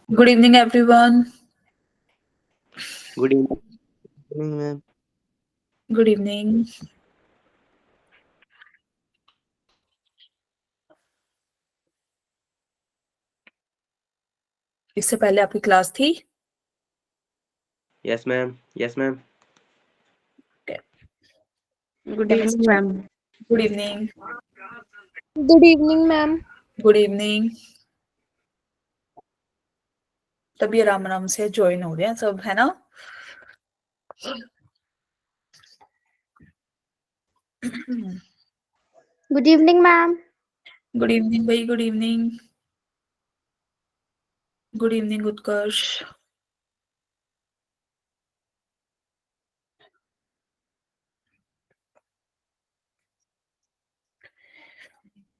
Good evening, everyone. Good evening, ma'am. Good evening. इससे पहले आपकी क्लास थी? Yes, ma'am. Yes, ma'am. Okay. Good evening, ma'am. Good evening. Good evening, ma'am. Good evening. तभी आराम आराम से ज्वाइन हो रहे हैं सब, है ना? Good evening, ma'am. Good evening भाई, गुड इवनिंग. गुड इवनिंग उत्कर्ष.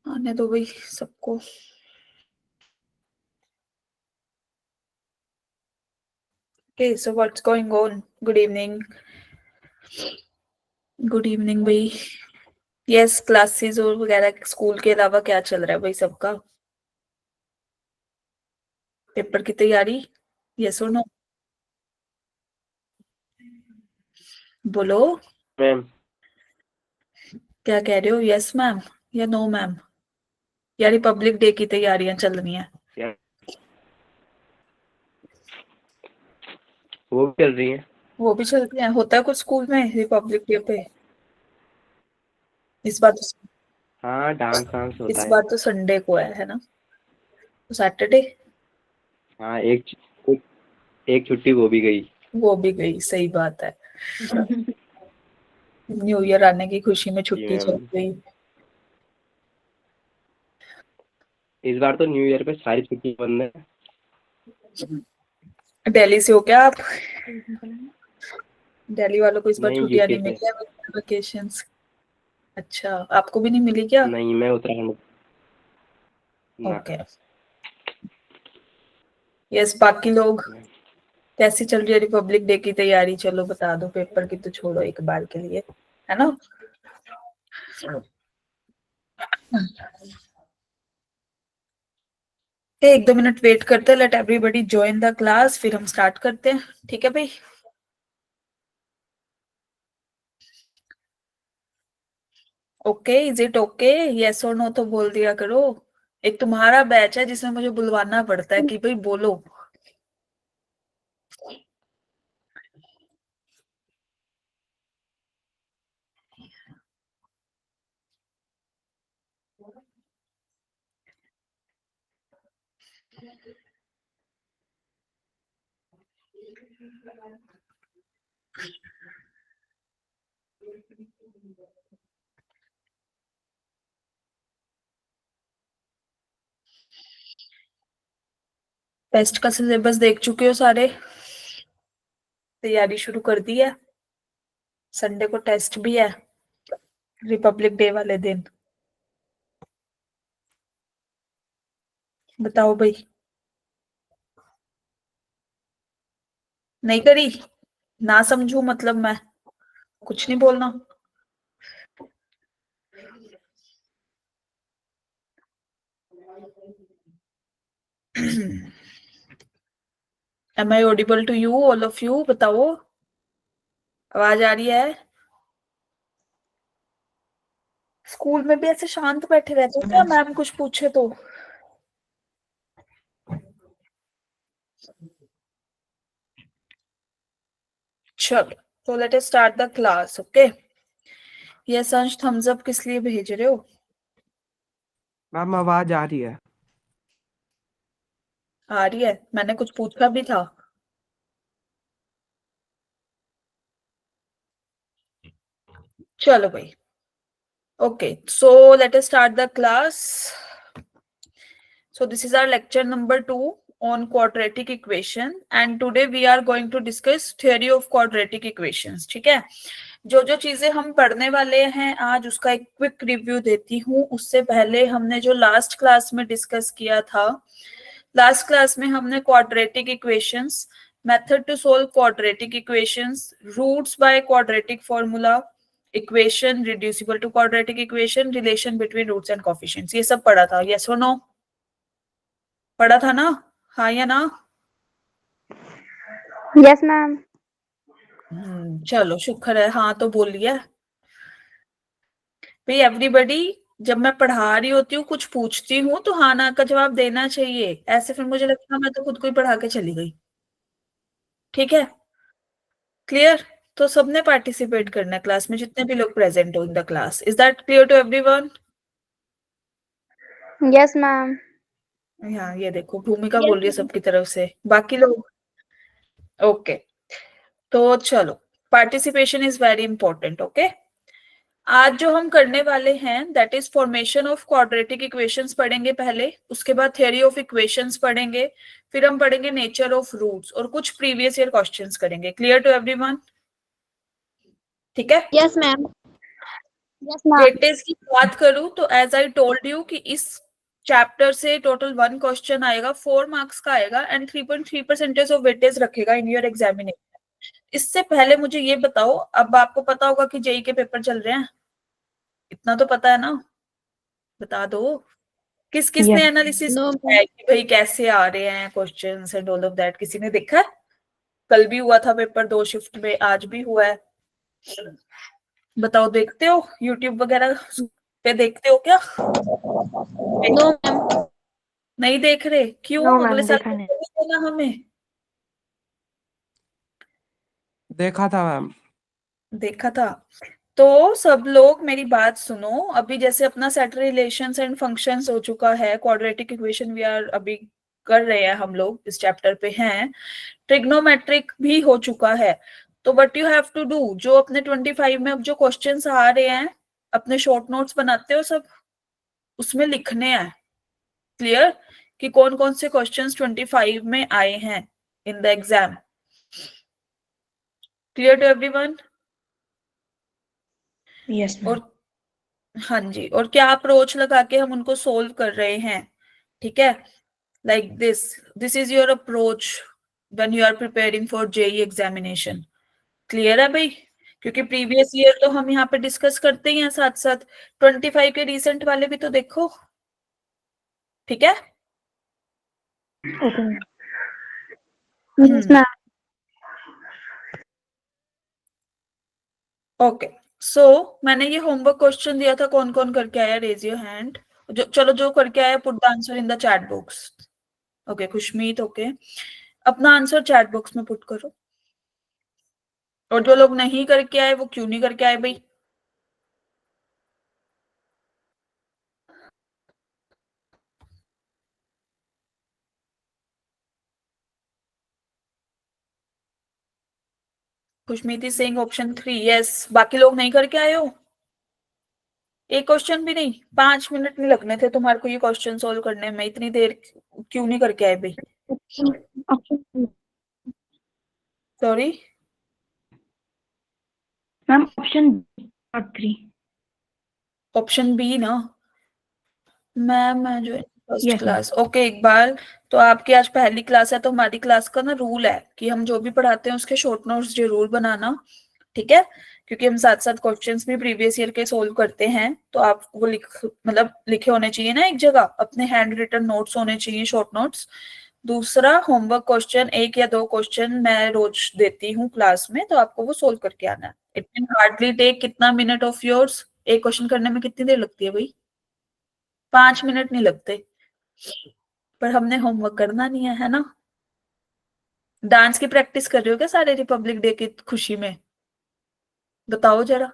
आने दो भाई सबको. Okay, so what's going on? Good evening. Good evening भाई. यस, क्लासेस और वगैरह स्कूल के अलावा क्या चल रहा है भाई सबका? पेपर की तैयारी? यस और नो? बोलो. Ma'am. क्या कह रहे हो? यस मैम या नो मैम? या रिपब्लिक डे की तैयारियां चल रही हैं? Yeah. वो भी चल रही है. वो भी चलती हैं. होता है कुछ स्कूल में रिपब्लिक डे पे? इस बार तो हाँ, डांस वांस होता इस है. बार तो संडे को है ना? तो सैटरडे. हाँ, एक छुट्टी वो भी गई. वो भी गई, सही बात है. न्यू ईयर आने की खुशी में जी छुट्टी चल मैम. गई. इस बार तो न्यू ईयर पे सारी छुट्टी बंद है. दिल्ली से हो क्या आप? दिल्ली वालों को इस बार नहीं, छुट्टियां यूके नहीं से. मिली है, वेकेशंस. अच्छा, आपको भी नहीं मिली क्या? नहीं, मैं उत्तराखंड. ना. ओके. यस, बाकी लोग कैसी चल रही है रिपब्लिक डे की तैयारी? चलो बता दो. पेपर की तो छोड़ो एक बार के लिए, है ना? एक दो मिनट वेट करते हैं. Let everybody join the class, फिर हम स्टार्ट करते हैं. ठीक है भाई? Okay, is it okay? Yes और नो तो बोल दिया करो. एक तुम्हारा बैच है जिसमें मुझे बुलवाना पड़ता है कि भाई बोलो. टेस्ट का सिलेबस देख चुके हो सारे? तैयारी शुरू कर दी है? संडे को टेस्ट भी है, रिपब्लिक डे वाले दिन. बताओ भाई. नहीं करी? ना समझू मतलब मैं कुछ नहीं बोलना. Am I audible to you, all of you? बताओ, आवाज आ रही है? स्कूल में भी ऐसे शांत बैठे रहते हो क्या मैम कुछ पूछे तो? चलो, तो let us start the class. Okay. ये संश थम्स अप किस लिए भेज रहे हो? मैम आवाज आ रही है. आ रही है? मैंने कुछ पूछा भी था? चलो भाई. Okay, so let us start the class. So this is our lecture number 2 on quadratic equation and today we are going to discuss theory of quadratic equations. ठीक है? जो जो चीजें हम पढ़ने वाले हैं आज उसका एक क्विक रिव्यू देती हूँ. उससे पहले हमने जो लास्ट क्लास में डिस्कस किया था, लास्ट क्लास में हमने quadratic equations, method to solve quadratic equations, roots by quadratic formula, equation reducible to quadratic equation, relation between roots and coefficients, ये सब पढ़ा था. यस और नो? पढ़ा था ना? हाँ या ना? Yes, ma'am. चलो शुक्र है, हाँ तो बोलिए भाई एवरीबडी। जब मैं पढ़ा रही होती हूँ कुछ पूछती हूँ तो हाँ ना का जवाब देना चाहिए, ऐसे फिर मुझे लगता मैं तो खुद को ही पढ़ा के चली गई। ठीक है, क्लियर? तो सबने पार्टिसिपेट करना है क्लास में, जितने भी लोग प्रेजेंट हो in the class. Is that clear to everyone? Yes, ma'am. हाँ ये देखो भूमिका बोल रही है सबकी तरफ से, बाकी लोग ओके। तो चलो, participation is very important. Okay, आज जो हम करने वाले हैं that is formation of quadratic equations पढ़ेंगे पहले, उसके बाद थ्योरी ऑफ इक्वेशंस पढ़ेंगे, फिर हम पढ़ेंगे नेचर ऑफ रूट्स और कुछ प्रीवियस ईयर क्वेश्चंस करेंगे। Clear to everyone? ठीक है। Yes, ma'am. Yes, ma'am. Weightage की बात करूं तो एज आई टोल्ड यू कि इस चैप्टर से टोटल 1 क्वेश्चन आएगा, 4 मार्क्स का आएगा एंड 3.3% ऑफ वेटेज रखेगा इन योर एग्जामिनेशन। इससे पहले मुझे ये बताओ, अब आपको पता होगा कि जेई के पेपर चल रहे हैं, इतना तो पता है ना? बता दो किस किस ने एनालिसिस No, किया है कि भाई कैसे आ रहे हैं questions and all of that? किसी ने देखा है? कल भी हुआ था पेपर 2 शिफ्ट में, आज भी हुआ है। बताओ, देखते हो यूट्यूब वगैरह पे, देखते हो क्या? no, ma'am. नहीं देख रहे क्यों? No, अगले ma'am. साल देखा नहीं. पेपर देना हमें। देखा था मैम। देखा था तो सब लोग मेरी बात सुनो। अभी जैसे अपना सेट रिलेशंस एंड फंक्शंस हो चुका है, क्वाड्रेटिक इक्वेशन वी आर अभी कर रहे हैं, हम लोग इस चैप्टर पे हैं, ट्रिग्नोमेट्रिक भी हो चुका है। तो what you have to do, जो अपने 25 में अब जो क्वेश्चंस आ रहे हैं, अपने शॉर्ट नोट्स बनाते हो सब, उसमें लिखने हैं। क्लियर? कि कौन कौन से क्वेश्चंस 25 में आए हैं in the exam. Clear to everyone? Yes, और हाँ जी, और क्या अप्रोच लगा के हम उनको सोल्व कर रहे हैं। ठीक है, like this is your approach when you are preparing for JEE examination. Clear है भाई? क्योंकि प्रीवियस ईयर तो हम यहाँ पे डिस्कस करते ही हैं साथ साथ, 25 के रिसेंट वाले भी तो देखो। ठीक है। Okay. Yes, ma'am. ओके, सो मैंने ये होमवर्क क्वेश्चन दिया था, कौन कौन करके आया? Raise your hand. जो चलो जो करके आया put the answer in the chat box. Okay Khushmeet, okay, अपना आंसर चैट बॉक्स में पुट करो। और जो लोग नहीं करके आए वो क्यों नहीं करके आए भाई? खुशमीत सिंह ऑप्शन 3 यस। बाकी लोग नहीं करके आए हो? एक क्वेश्चन भी नहीं? 5 मिनट नहीं लगने थे तुम्हारे को ये क्वेश्चन सोल्व करने में, इतनी देर क्यों नहीं करके आए भाई? Option. Sorry Ma'am, option not 3. Option B ना? मैं जो first Yes, ma'am. Class, okay Iqbal. तो आपकी आज पहली क्लास है तो हमारी क्लास का ना रूल है कि हम जो भी पढ़ाते हैं उसके शॉर्ट नोट्स जरूर बनाना। ठीक है, क्योंकि हम साथ साथ क्वेश्चंस भी प्रीवियस ईयर के सोल्व करते हैं, तो आप वो मतलब लिखे होने चाहिए ना एक जगह, अपने हैंड रिटन नोट्स होने चाहिए, शॉर्ट नोट्स। दूसरा, होमवर्क क्वेश्चन 1 या 2 क्वेश्चन मैं रोज देती हूँ क्लास में, तो आपको वो सोल्व करके आना है। इट कैन हार्डली टेक कितना मिनट ऑफ योर्स? एक क्वेश्चन करने में कितनी देर लगती है भाई? 5 मिनट नहीं लगते। पर हमने होमवर्क करना नहीं है ना? डांस की प्रैक्टिस कर रहे हो क्या सारे रिपब्लिक डे की खुशी में? बताओ जरा।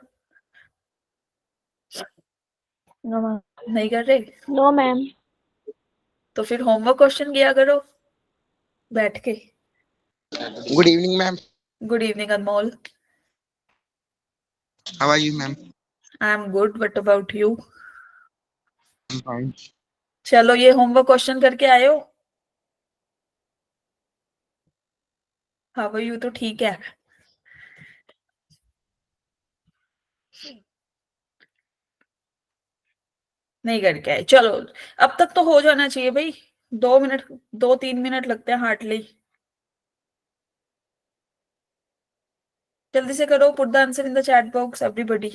No, ma'am. नहीं कर रहे? No, ma'am. तो फिर होमवर्क क्वेश्चन किया करो बैठ के। Good evening, ma'am. Good evening Anmol. How are you, ma'am? I am good, what about you? I'm fine. चलो ये होमवर्क क्वेश्चन करके आए हो? How are you? तो ठीक है। नहीं करके आए, चलो अब तक तो हो जाना चाहिए भाई। 2 मिनट, 2-3 मिनट लगते हैं हार्डली। जल्दी से करो, put the answer in the chat box everybody.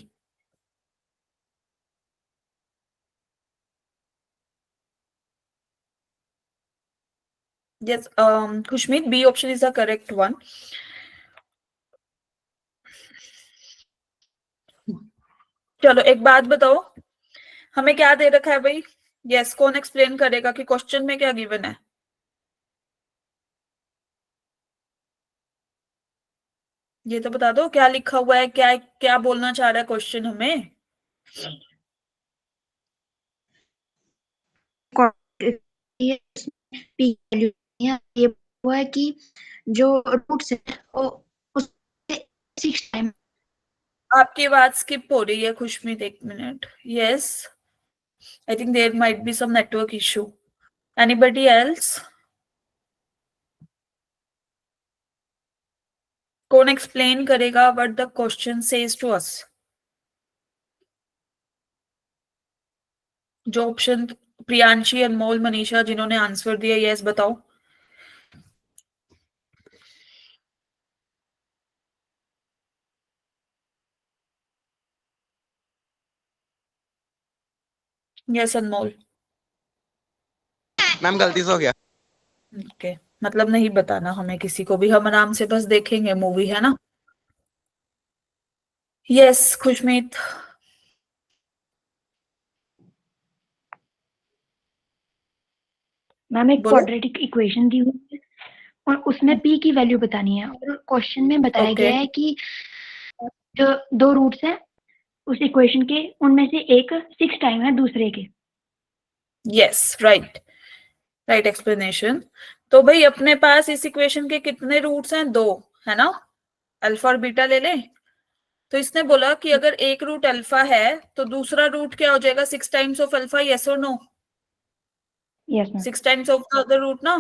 Yes, Khushmeet, B option is the correct one. चलो एक बात बताओ, हमें क्या दे रखा है भाई? यस, कौन एक्सप्लेन करेगा कि क्वेश्चन में क्या गिवन है? ये तो बता दो क्या लिखा हुआ है, क्या क्या बोलना चाह रहा है क्वेश्चन हमें? ये P वैल्यू ये वो है कि जो रूट्स है वो उससे 6 टाइम आपकी आवाज स्किप हो रही है खुशमीत, एक minute. Yes, I think there might be some network issue. Anybody else? कौन एक्सप्लेन करेगा what the question says to us? जो ऑप्शन प्रियांशी, अनमोल, मनीषा जिन्होंने आंसर दिया, यस बताओ. यस अनमोल. मैम गलती से हो गया। ओके, मतलब नहीं बताना हमें किसी को भी, हम आराम से बस देखेंगे मूवी, है ना? यस खुशमीत. मैम एक बोलो. क्वाड्रेटिक इक्वेशन दी हुई है और उसमें P की वैल्यू बतानी है और क्वेश्चन में बताया Okay. गया है कि जो दो रूट्स हैं उस इक्वेशन के उनमें से एक 6 टाइम है दूसरे के. Yes, right right explanation. तो भाई अपने पास इस इक्वेशन के कितने रूट्स हैं? 2, है ना? अल्फा और बीटा ले लें. तो इसने बोला कि अगर एक रूट अल्फा है तो दूसरा रूट क्या हो जाएगा? 6 टाइम्स ऑफ अल्फा, यस और no? Yes ma'am. 6 times of the other root ना.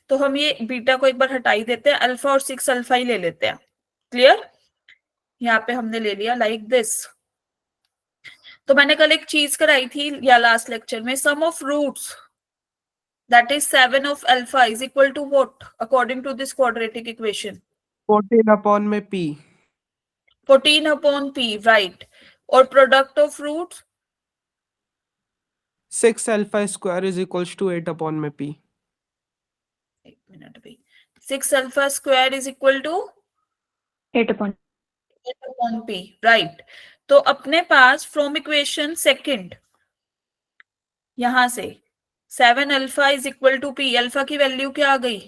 तो हम ये बीटा को एक बार हटा ही देते हैं, अल्फा और 6 अल्फा ही ले लेते हैं. क्लियर? यहाँ पे हमने ले लिया लाइक दिस. तो मैंने कल एक चीज कराई थी या लास्ट लेक्चर में, सम of roots that is 7 of alpha is equal to what according to this quadratic equation? 14 upon में P. 14 upon P, right. और product of roots? 6 alpha square is equals to 8 upon में P. एक minute भाई. 6 alpha square is equal to 8 upon 8 upon P, right. तो अपने पास from equation second यहां से 7 alpha is equal to P, alpha की value क्या आ गई?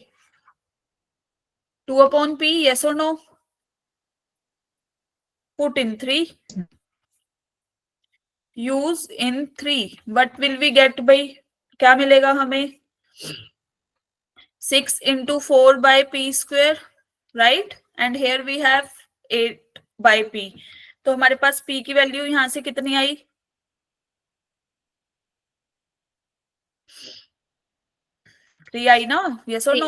2 upon P, yes or no? Put in 3. Use in 3. What will we get by? क्या मिलेगा हमें? 6 into 4 by P square, right? And here we have 8 by P. तो हमारे पास P की वैल्यू यहां से कितनी आई? 3 आई ना? Yes or no?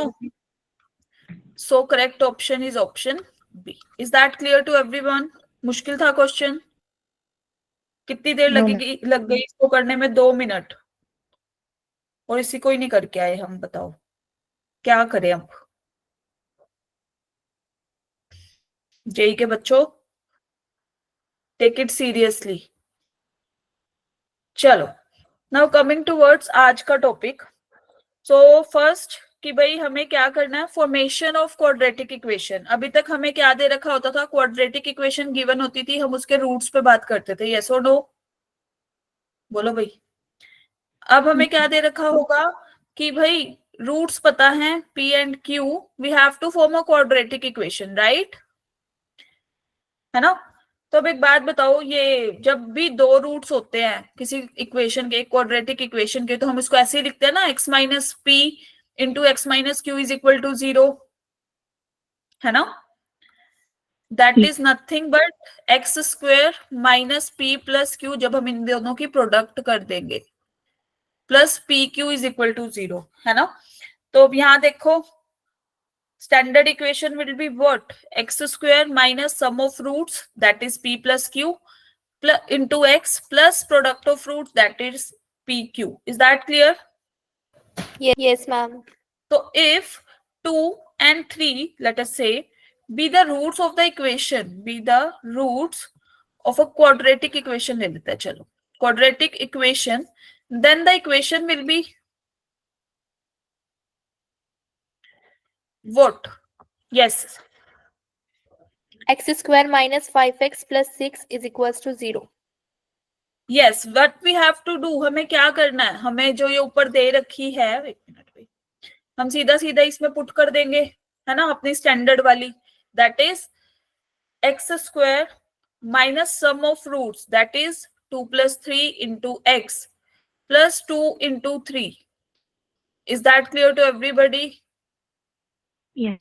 So correct option is option B. Is that clear to everyone? मुश्किल था क्वेश्चन? कितनी देर लगेगी? लग गई इसको करने में 2 मिनट, और इसी को ही नहीं करके आए हम. बताओ क्या करें अब? जेई के बच्चों, टेक इट सीरियसली. चलो, नाउ कमिंग टूवर्ड्स आज का टॉपिक. सो फर्स्ट कि भाई हमें क्या करना है? Formation of quadratic equation. अभी तक हमें क्या दे रखा होता था? क्वाड्रेटिक इक्वेशन गिवन होती थी, हम उसके रूट्स पे बात करते थे, यस और नो? बोलो भाई. अब हमें क्या दे रखा होगा कि भाई रूट्स पता है P and Q, we have to form a quadratic equation, right? है ना? तो अब एक बात बताओ, ये जब भी दो रूट्स होते हैं किसी इक्वेशन के, क्वाड्रेटिक इक्वेशन के, तो हम इसको ऐसे ही लिखते हैं ना, x minus P into x minus Q is equal to 0, है ना? That is nothing but X square minus P plus Q, जब हम इन दोनों की प्रोडक्ट कर देंगे, plus P Q is equal to 0, है ना? तो अब यहां देखो, standard equation will be what? X square minus sum of roots, that is P plus Q, plus into X plus product of roots, that is PQ. Is that clear? Yes, ma'am. So if 2 and 3, let us say, be the roots of the equation, be the roots of a quadratic equation ले लेते हैं, चलो quadratic equation, then the equation will be What? Yes. X square minus 5x plus 6 is equals to 0. Yes, what we have to do, हमें क्या करना है, हमें जो ये ऊपर दे रखी है, एक मिनट भाई, हम सीधा सीधा इसमें पुट कर देंगे, है ना, अपनी स्टैंडर्ड वाली, that is X square minus sum of roots, that is 2 plus 3 into x plus 2 into 3. Is that clear to everybody? Yes.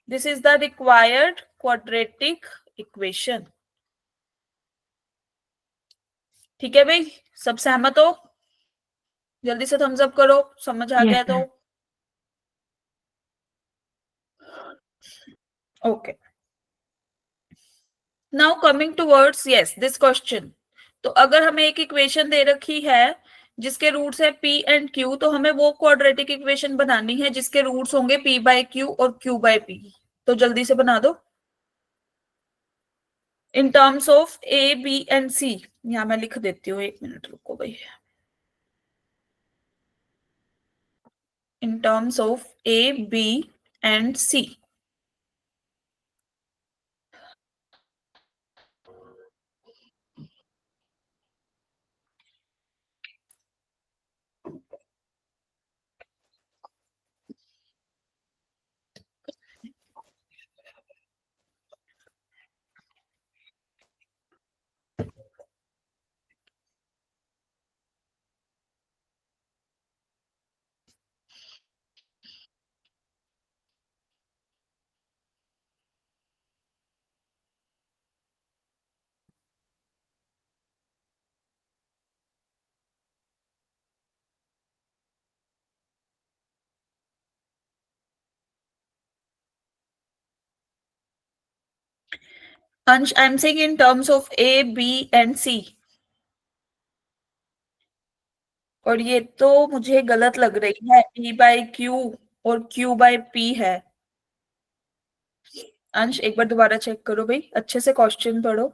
This is the required quadratic equation. ठीक है भाई, सब सहमत हो? जल्दी से थम्स अप करो, समझ आ Yes, गया तो। ma'am. Okay, now coming towards yes this question. तो अगर हमें एक इक्वेशन दे रखी है जिसके रूट्स है p एंड q, तो हमें वो क्वाड्रेटिक इक्वेशन बनानी है जिसके रूट्स होंगे p बाय q और q बाय p। तो जल्दी से बना दो इन terms of a b and c। यहां मैं लिख देती हूँ, एक मिनट रुको भाई। इन terms of a b and c। अंश, I am saying in terms of a b and c। और ये तो मुझे गलत लग रही है, p बाय q और q बाय p है। अंश एक बार दोबारा चेक करो भाई, अच्छे से क्वेश्चन पढ़ो।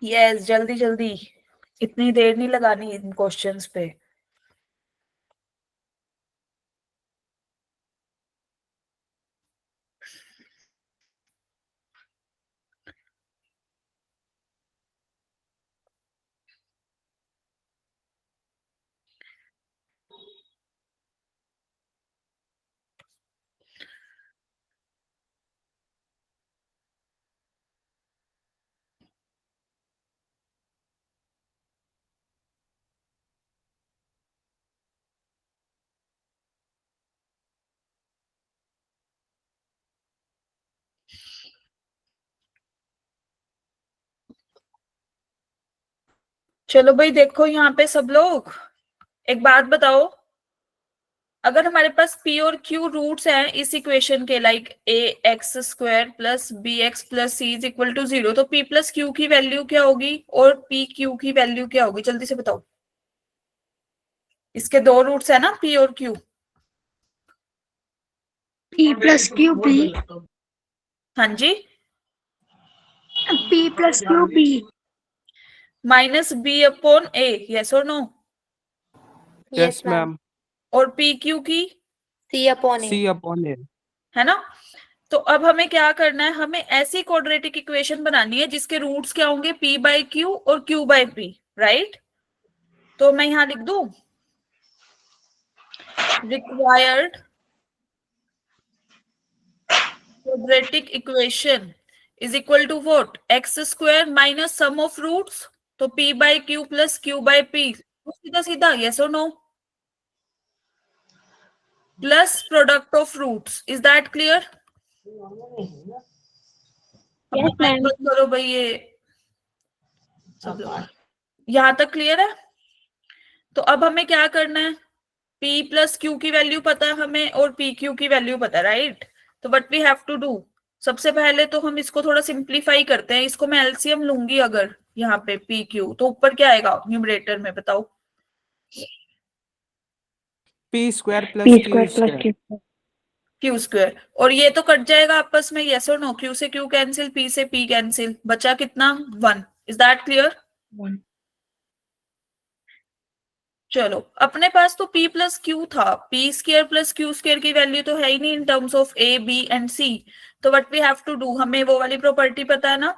यस, जल्दी जल्दी, इतनी देर नहीं लगानी इन क्वेश्चंस पे। चलो भाई, देखो यहाँ पे सब लोग, एक बात बताओ, अगर हमारे पास p और q रूट्स हैं इस इक्वेशन के, like a x square plus B X plus C is equal to 0, तो p प्लस q की वैल्यू क्या होगी और p q की वैल्यू क्या होगी? जल्दी से बताओ। इसके दो रूट्स है ना, p और q। P plus Q P. हाँ जी, P plus Q P. Minus b upon a, yes और नो? Yes, ma'am. और p q की, C upon C A. upon A. है ना? तो अब हमें क्या करना है, हमें ऐसी क्वाड्रेटिक इक्वेशन बनानी है जिसके रूट्स क्या होंगे, p बाय q और q बाय p, राइट? तो मैं यहां लिख दूं, required quadratic equation is equal to what? X square minus sum of roots, तो p by q plus q by p, सीधा सीधा, yes or no? Plus product of roots, is that clear? Yes, ma'am. बंद करो भाई ये सब लोग, यहां तक क्लियर है? तो अब हमें क्या करना है, p प्लस q की वैल्यू पता है हमें और p q की वैल्यू पता है, राइट? तो what we have to do, सबसे पहले तो हम इसको थोड़ा सिंप्लीफाई करते हैं। इसको मैं एलसीएम लूंगी, अगर यहाँ पे p q, तो ऊपर क्या आएगा न्यूमरेटर में, बताओ? P square plus P Q square plus square. Q square. Q square, और ये तो कट जाएगा आपस में, यस और नो, क्यू से क्यू कैंसिल, पी से पी कैंसिल, बचा कितना 1। Is that clear? 1। चलो, अपने पास तो p प्लस क्यू था, p square plus q square की वैल्यू तो है ही नहीं in terms of A b and c, तो what we have to do, हमें वो वाली प्रॉपर्टी पता है ना,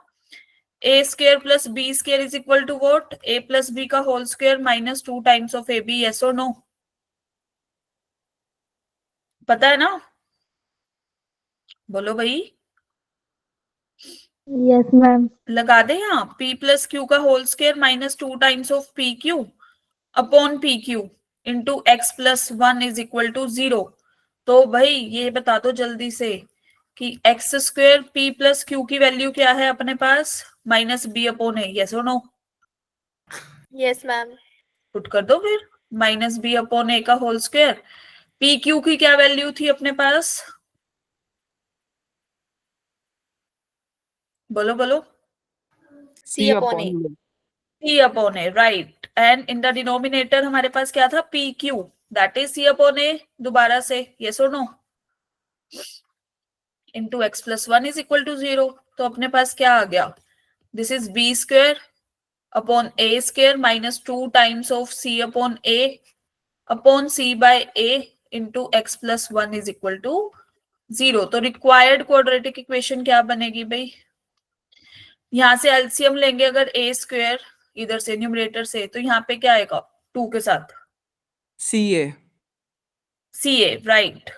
ए square plus b square is equal to what, a plus B का whole square minus 2 times of A b, yes और no? पता है ना? बोलो भाई। Yes ma'am. लगा दे यहाँ, p प्लस क्यू का whole square minus 2 times of p q upon p q into x plus 1 is equal to 0। तो भाई ये बता दो जल्दी से कि x square p plus Q की वैल्यू क्या है अपने पास, माइनस बी अपॉन ए, यस और नो? Yes ma'am. पुट कर दो फिर, माइनस बी अपॉन ए का होल स्क्वायर, पी क्यू की क्या वैल्यू थी अपने पास, बोलो बोलो। C upon a. P upon A, right, and in the denominator हमारे पास क्या था, PQ, that is C upon A, दोबारा से, yes or no, into x plus 1 is equal to 0, तो अपने पास क्या आ गया, this is B square upon A square minus 2 times of C upon C by A into x plus 1 is equal to 0। तो required quadratic equation क्या बनेगी भाई, यहां से एलसीएम लेंगे अगर ए स्क्वायर इधर से न्यूमरेटर से, तो यहाँ पे क्या आएगा 2 के साथ, CA. सी ए, राइट,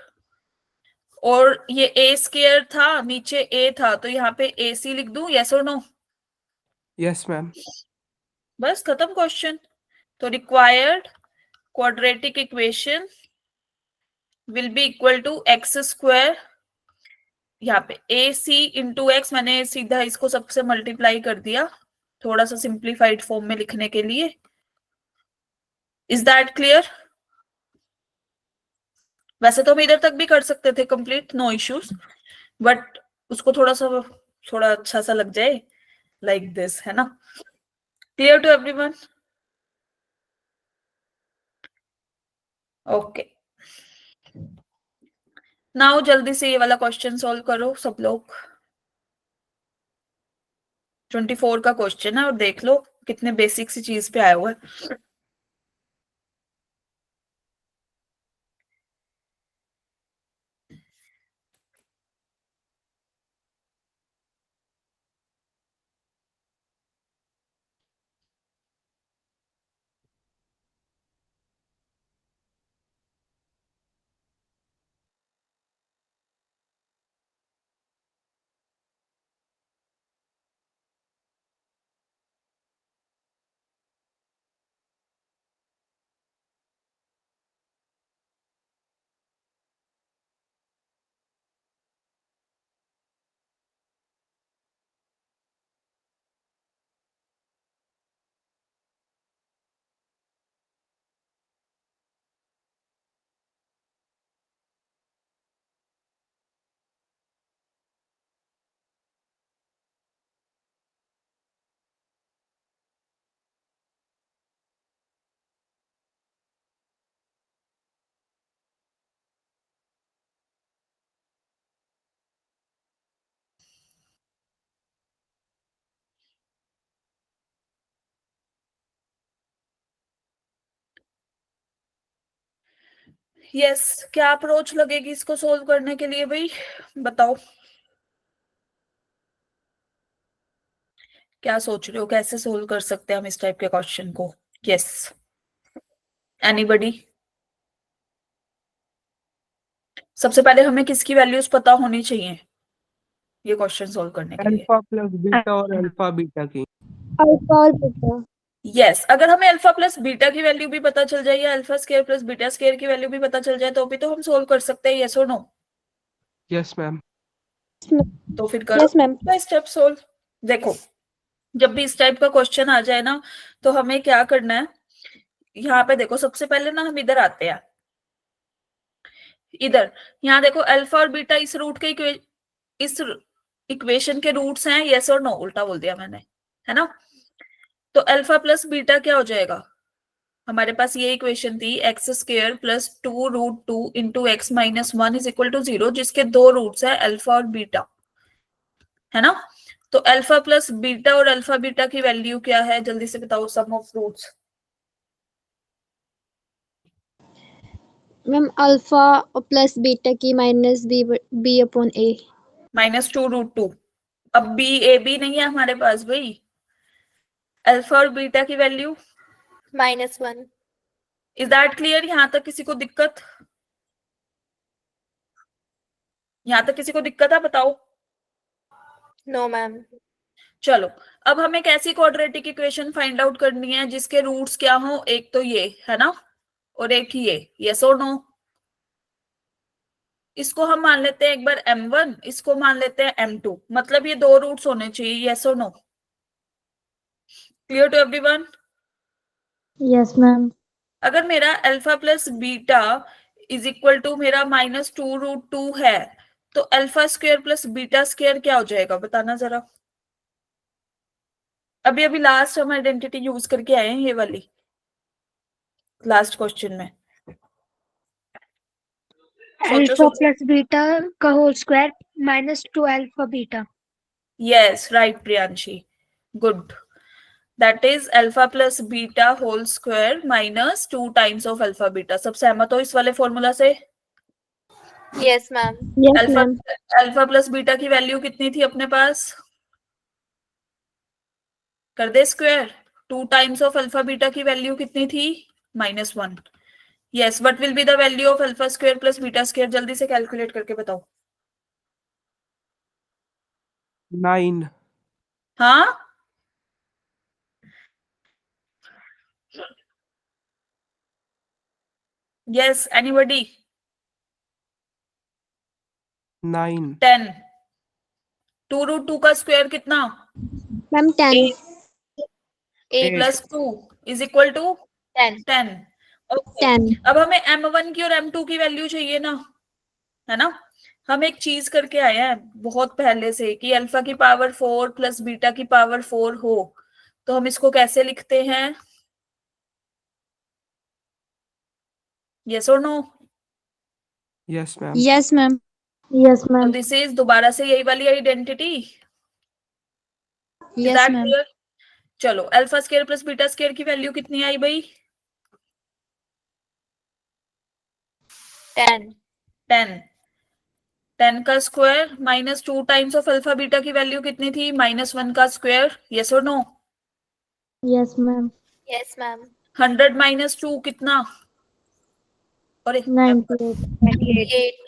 और ये ए स्क्वायर था, नीचे ए था, तो यहाँ पे ए सी लिख दूं, यस और नो? Yes ma'am. बस खत्म क्वेश्चन। तो required quadratic equation will be equal to X square, यहाँ पे ए सी इंटू एक्स, मैंने सीधा इसको सबसे मल्टीप्लाई कर दिया थोड़ा सा सिंप्लीफाइड फॉर्म में लिखने के लिए। Is that clear? वैसे तो हम इधर तक भी कर सकते थे कंप्लीट, नो इश्यूज, बट उसको थोड़ा अच्छा सा लग जाए, लाइक दिस, है ना? Clear to everyone? Okay, now जल्दी से ये वाला क्वेश्चन सॉल्व करो सब लोग। 24 का क्वेश्चन है और देख लो कितने बेसिक सी चीज पे आया हुआ है। यस, क्या अप्रोच लगेगी इसको सोल्व करने के लिए भाई, बताओ क्या सोच रहे हो, कैसे सोल्व कर सकते हैं हम इस टाइप के क्वेश्चन को? Yes, anybody? सबसे पहले हमें किसकी वैल्यूज पता होनी चाहिए ये क्वेश्चन सोल्व करने के लिए? अल्फा प्लस बीटा और अल्फा बीटा की। अल्फा और बीटा। यस, अगर हमें अल्फा प्लस बीटा की वैल्यू भी पता चल जाए या alpha square plus beta square की वैल्यू भी पता चल जाए तो भी तो हम सोल्व कर सकते हैं, यस और नो? Yes ma'am. तो फिर करो बाय स्टेप सोल्व। देखो, जब भी इस टाइप का क्वेश्चन आ जाए ना, तो हमें क्या करना है, यहाँ पे देखो सबसे पहले ना हम इधर आते हैं, इधर यहाँ देखो अल्फा और बीटा इस रूट के इस इक्वेशन के रूट्स हैं, यस और नो? उल्टा बोल दिया मैंने, है ना? तो अल्फा प्लस बीटा क्या हो जाएगा, हमारे पास ये इक्वेशन थी X square plus 2√2 into x minus 1 is equal to 0, जिसके दो रूट्स है अल्फा और बीटा, है ना। तो अल्फा प्लस बीटा और अल्फा बीटा की वैल्यू क्या है, जल्दी से बताओ, sum of roots. Ma'am alpha plus beta की माइनस बी अपॉन ए। -2√2। अब बी ए बी नहीं है हमारे पास भाई, अल्फा और बीटा की वैल्यू -1. Is that clear. यहां तक किसी को दिक्कत, यहां तक किसी को दिक्कत है, बताओ। No, ma'am. चलो, अब हमें एक ऐसी क्वाड्रेटिक इक्वेशन फाइंड आउट करनी है जिसके रूट्स क्या हो, एक तो ये है ना, और एक ये, यस और नो। इसको हम मान लेते हैं एक बार m1, इसको मान लेते हैं m2, मतलब ये दो रूट्स होने चाहिए, यस और no. Clear to everyone. Yes ma'am. अगर मेरा alpha plus beta is equal to मेरा -2√2 है, तो alpha square plus beta square क्या हो जाएगा, बताना जरा। अभी अभी लास्ट हम आइडेंटिटी यूज करके आए हैं, ये वाली लास्ट क्वेश्चन में। सोचो अल्फा सोचो। प्लस बीटा का whole square -2 alpha beta. Yes right Priyanshi, good. That is alpha plus beta whole square -2 times of alpha beta. सब सहमत हो इस वाले फॉर्मूला से। Yes, ma'am. Yes alpha ma'am. Alpha plus beta की वैल्यू कितनी थी अपने पास, कर दे square. 2 times of alpha beta की वैल्यू कितनी थी, -1। Yes, what will be the value of alpha square plus beta square, जल्दी से कैलकुलेट करके बताओ। 9. हाँ, यस एनीबॉडी। 9. 10। 2√2 का स्क्वायर कितना, ma'am 10। 8. Plus 2 is equal to 10. 10। Okay, 10। अब हमें m1 की और m2 की वैल्यू चाहिए ना, है ना। हम एक चीज करके आए हैं बहुत पहले से कि अल्फा की पावर 4 प्लस बीटा की पावर 4 हो, तो हम इसको कैसे लिखते हैं, यस और no. Yes, ma'am. Yes ma'am. Yes ma'am. This is दोबारा से यही वाली identity, is yes that ma'am. Clear. चलो, alpha square plus beta square की वैल्यू कितनी आई भाई, 10. 10। 10 का square -2 times of alpha beta की वैल्यू कितनी थी, -1 का स्क्वायर, यस और no. Yes ma'am. Yes, ma'am. 100 -2 कितना, अरे 98। 8.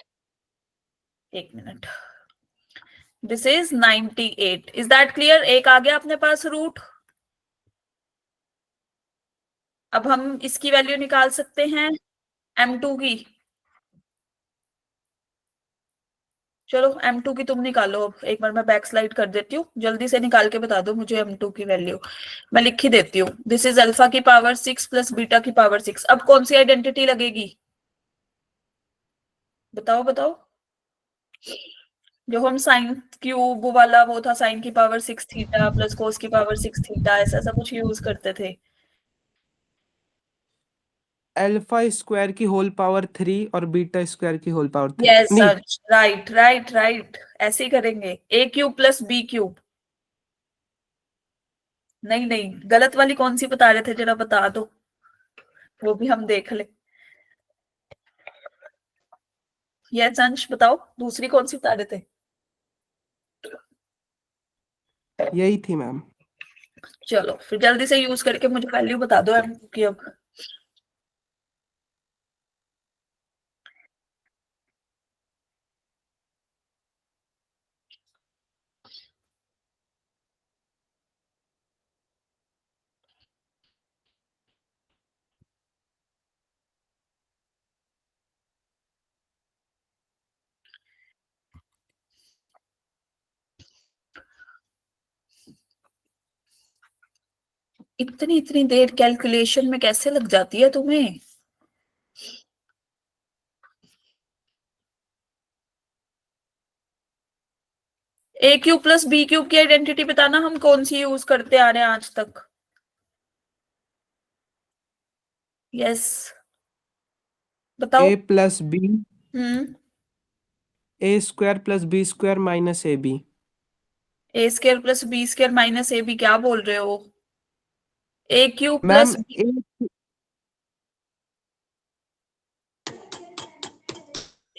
एक minute, this is 98। Is that clear. एक आ गया अपने पास रूट। अब हम इसकी वैल्यू निकाल सकते हैं m2 की। चलो m2 की तुम निकालो, अब एक बार मैं बैक स्लाइड कर देती हूँ, जल्दी से निकाल के बता दो मुझे m2 की वैल्यू। मैं लिख ही देती हूँ, दिस इज अल्फा की पावर 6 प्लस बीटा की पावर 6। अब कौन सी आइडेंटिटी लगेगी, बताओ बताओ। जो हम साइन क्यूब वाला वो था, साइन की पावर 6 थीटा प्लस कोस की पावर 6 थीटा, ऐसा ऐसा कुछ यूज करते थे। अल्फा स्क्वायर की होल पावर 3 और बीटा स्क्वायर की होल पावर 3 यस नहीं, सच, राइट राइट राइट, ऐसे ही करेंगे। ए क्यूब प्लस बी क्यूब, नहीं नहीं, गलत वाली कौन सी बता रहे थे, जरा बता दो, वो भी हम देख ले। यस अंश बताओ, दूसरी कौन सी बता रहे थे। यही थी मैम। चलो फिर जल्दी से यूज करके मुझे वैल्यू बता दो m की। अब इतनी इतनी देर कैलकुलेशन में कैसे लग जाती है तुम्हें। ए क्यूब प्लस बी क्यूब की आइडेंटिटी बताना, हम कौन सी यूज करते आ रहे हैं आज तक। यस, बताओ। A plus b, hmm, a square plus b square minus a b. A square plus b square minus a b, क्या बोल रहे हो? A cube ma'am plus b, a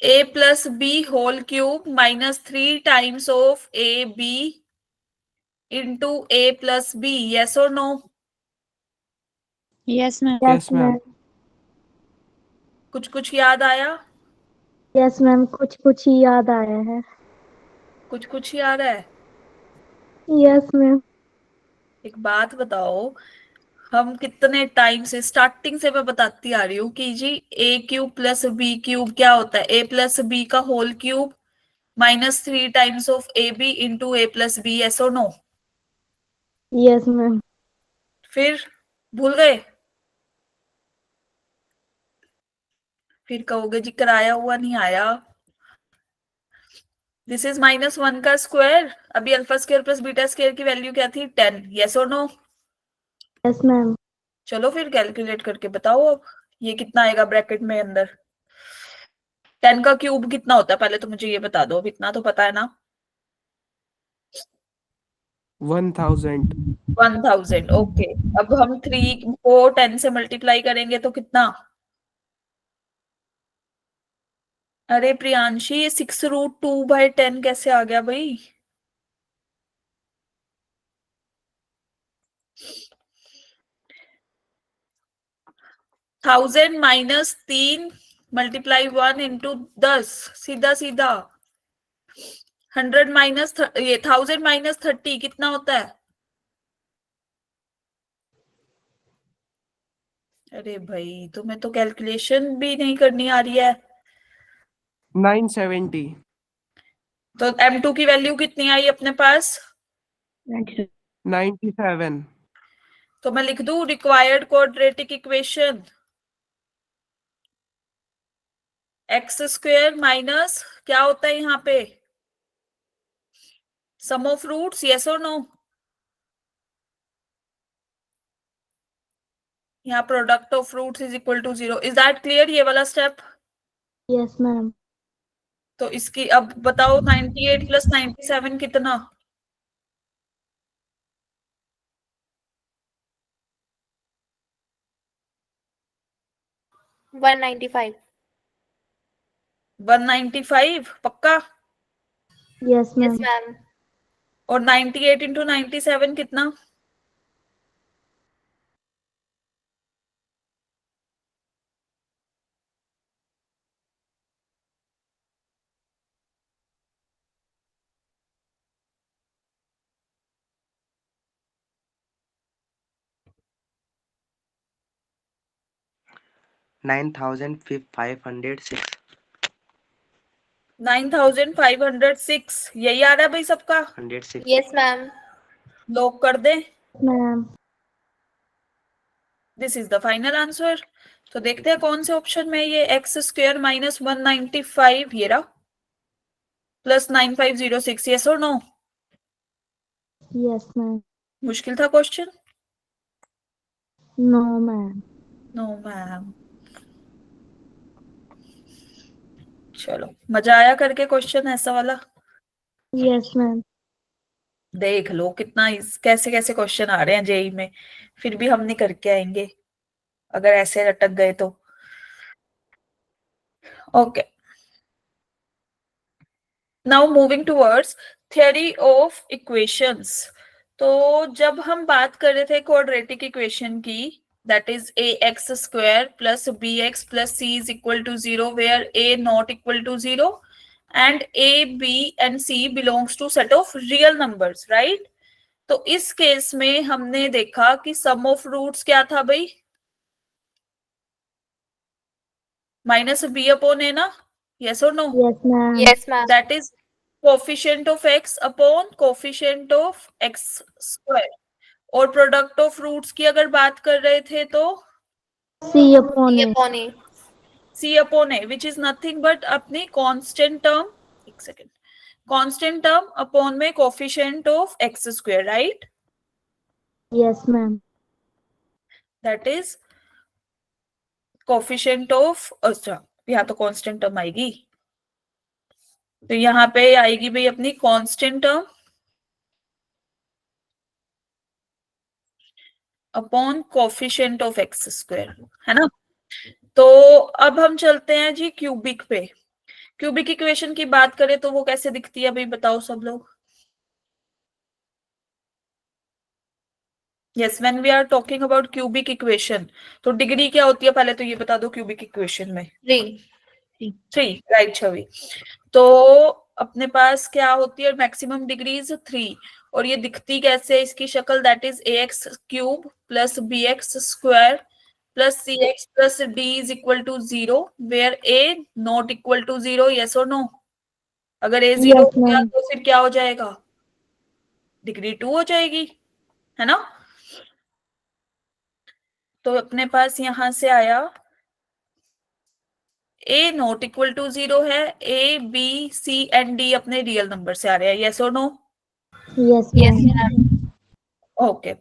a plus b whole cube minus 3 times of A B into A plus B, yes और no? Yes ma'am. Yes ma'am. कुछ कुछ याद आया? Yes ma'am, कुछ कुछ ही याद आया है। कुछ कुछ ही आ रहा है? Yes ma'am. एक बात बताओ, हम कितने टाइम से, स्टार्टिंग से मैं बताती आ रही हूँ कि जी A cube plus B cube क्या होता है? ए प्लस बी का whole cube minus 3 times of A B into A plus B, yes और नो? Yes ma'am. फिर भूल गए? फिर कहोगे जी कराया हुआ नहीं आया। दिस इज -1 का स्क्वायर। अभी alpha square plus beta square की वैल्यू क्या थी? 10, यस और नो? Yes ma'am. चलो फिर कैलकुलेट करके बताओ अब, ये कितना आएगा ब्रैकेट में अंदर? 10 का क्यूब कितना होता है पहले तो मुझे ये बता दो, अब इतना तो पता है ना? 1000। 1000, ओके। अब हम 3 को 10 से मल्टीप्लाई करेंगे तो कितना? अरे प्रियांशी, ये 6√2/10 कैसे आ गया भाई? थाउजेंड माइनस 3 मल्टीप्लाई 1 इंटू 10, सीधा सीधा। 100 माइनस ये 1000 माइनस 30 कितना होता है? अरे भाई, तुम्हें तो कैलकुलेशन भी नहीं करनी आ रही है। 970। तो m2 की वैल्यू कितनी आई अपने पास? 97। तो मैं लिख दूं required quadratic equation x square minus क्या होता है यहाँ पे? सम ऑफ रूट्स, यस और नो? यहाँ product of roots is equal to 0। Is that clear, ये वाला स्टेप? Yes ma'am. तो इसकी अब बताओ, 98 प्लस 97 कितना? 195। 195 पक्का? Yes ma'am. Yes ma'am. और 98 इंटू 97 कितना? 9506। 9506, यही आ रहा है भाई सबका? 106। Yes ma'am. लॉक कर दे। Ma'am. This is the final answer. तो देखते हैं कौन से ऑप्शन में ये एक्स स्क्वेयर माइनस 195 ये रहा प्लस 9506, यस और नो? Yes ma'am. मुश्किल था question? No ma'am. No ma'am. चलो, मजा आया करके क्वेश्चन ऐसा वाला? Yes ma'am. देख लो कितना कैसे कैसे क्वेश्चन आ रहे हैं जेई में, फिर भी हम नहीं करके आएंगे अगर ऐसे अटक गए तो। Okay, now moving towards theory of equations. तो जब हम बात कर रहे थे क्वाड्रेटिक इक्वेशन की, that is ax square plus bx plus c is equal to 0 where a not equal to 0 and a b and c belongs to set of real numbers, right? तो इस केस में हमने देखा कि सम of roots क्या था भाई? Minus b upon ए ना, यस और no? Yes ma'am. Yes ma'am. That is coefficient of x upon coefficient of x square. और प्रोडक्ट ऑफ रूट्स की अगर बात कर रहे थे तो c upon c a. Upon a. c upon a, which is nothing but अपनी constant term, एक सेकेंड, कांस्टेंट टर्म अपॉन में coefficient of x square, right? Yes ma'am. That is coefficient of, अच्छा यहाँ तो कांस्टेंट टर्म आएगी, तो यहाँ पे आएगी भाई अपनी constant term upon coefficient of x square, है ना। तो अब हम चलते हैं जी क्यूबिक पे। क्यूबिक इक्वेशन की बात करें तो वो कैसे दिखती है भाई, बताओ सब लोग। Yes, when we are talking about cubic equation, तो डिग्री क्या होती है पहले तो ये बता दो क्यूबिक इक्वेशन में। 3, राइट छवि। तो अपने पास क्या होती है, मैक्सिमम डिग्रीज 3, और ये दिखती कैसे है इसकी शक्ल, that is ax cube plus bx square plus cx plus d is equal to 0, where a not equal to 0, yes और नो। अगर a 0 हो गया तो फिर क्या हो जाएगा, डिग्री 2 हो जाएगी, है ना। तो अपने पास यहां से आया a नॉट इक्वल टू 0 है, a b c and d अपने रियल नंबर से आ रहे हैं, यस और नो। Yes ma'am. ओके,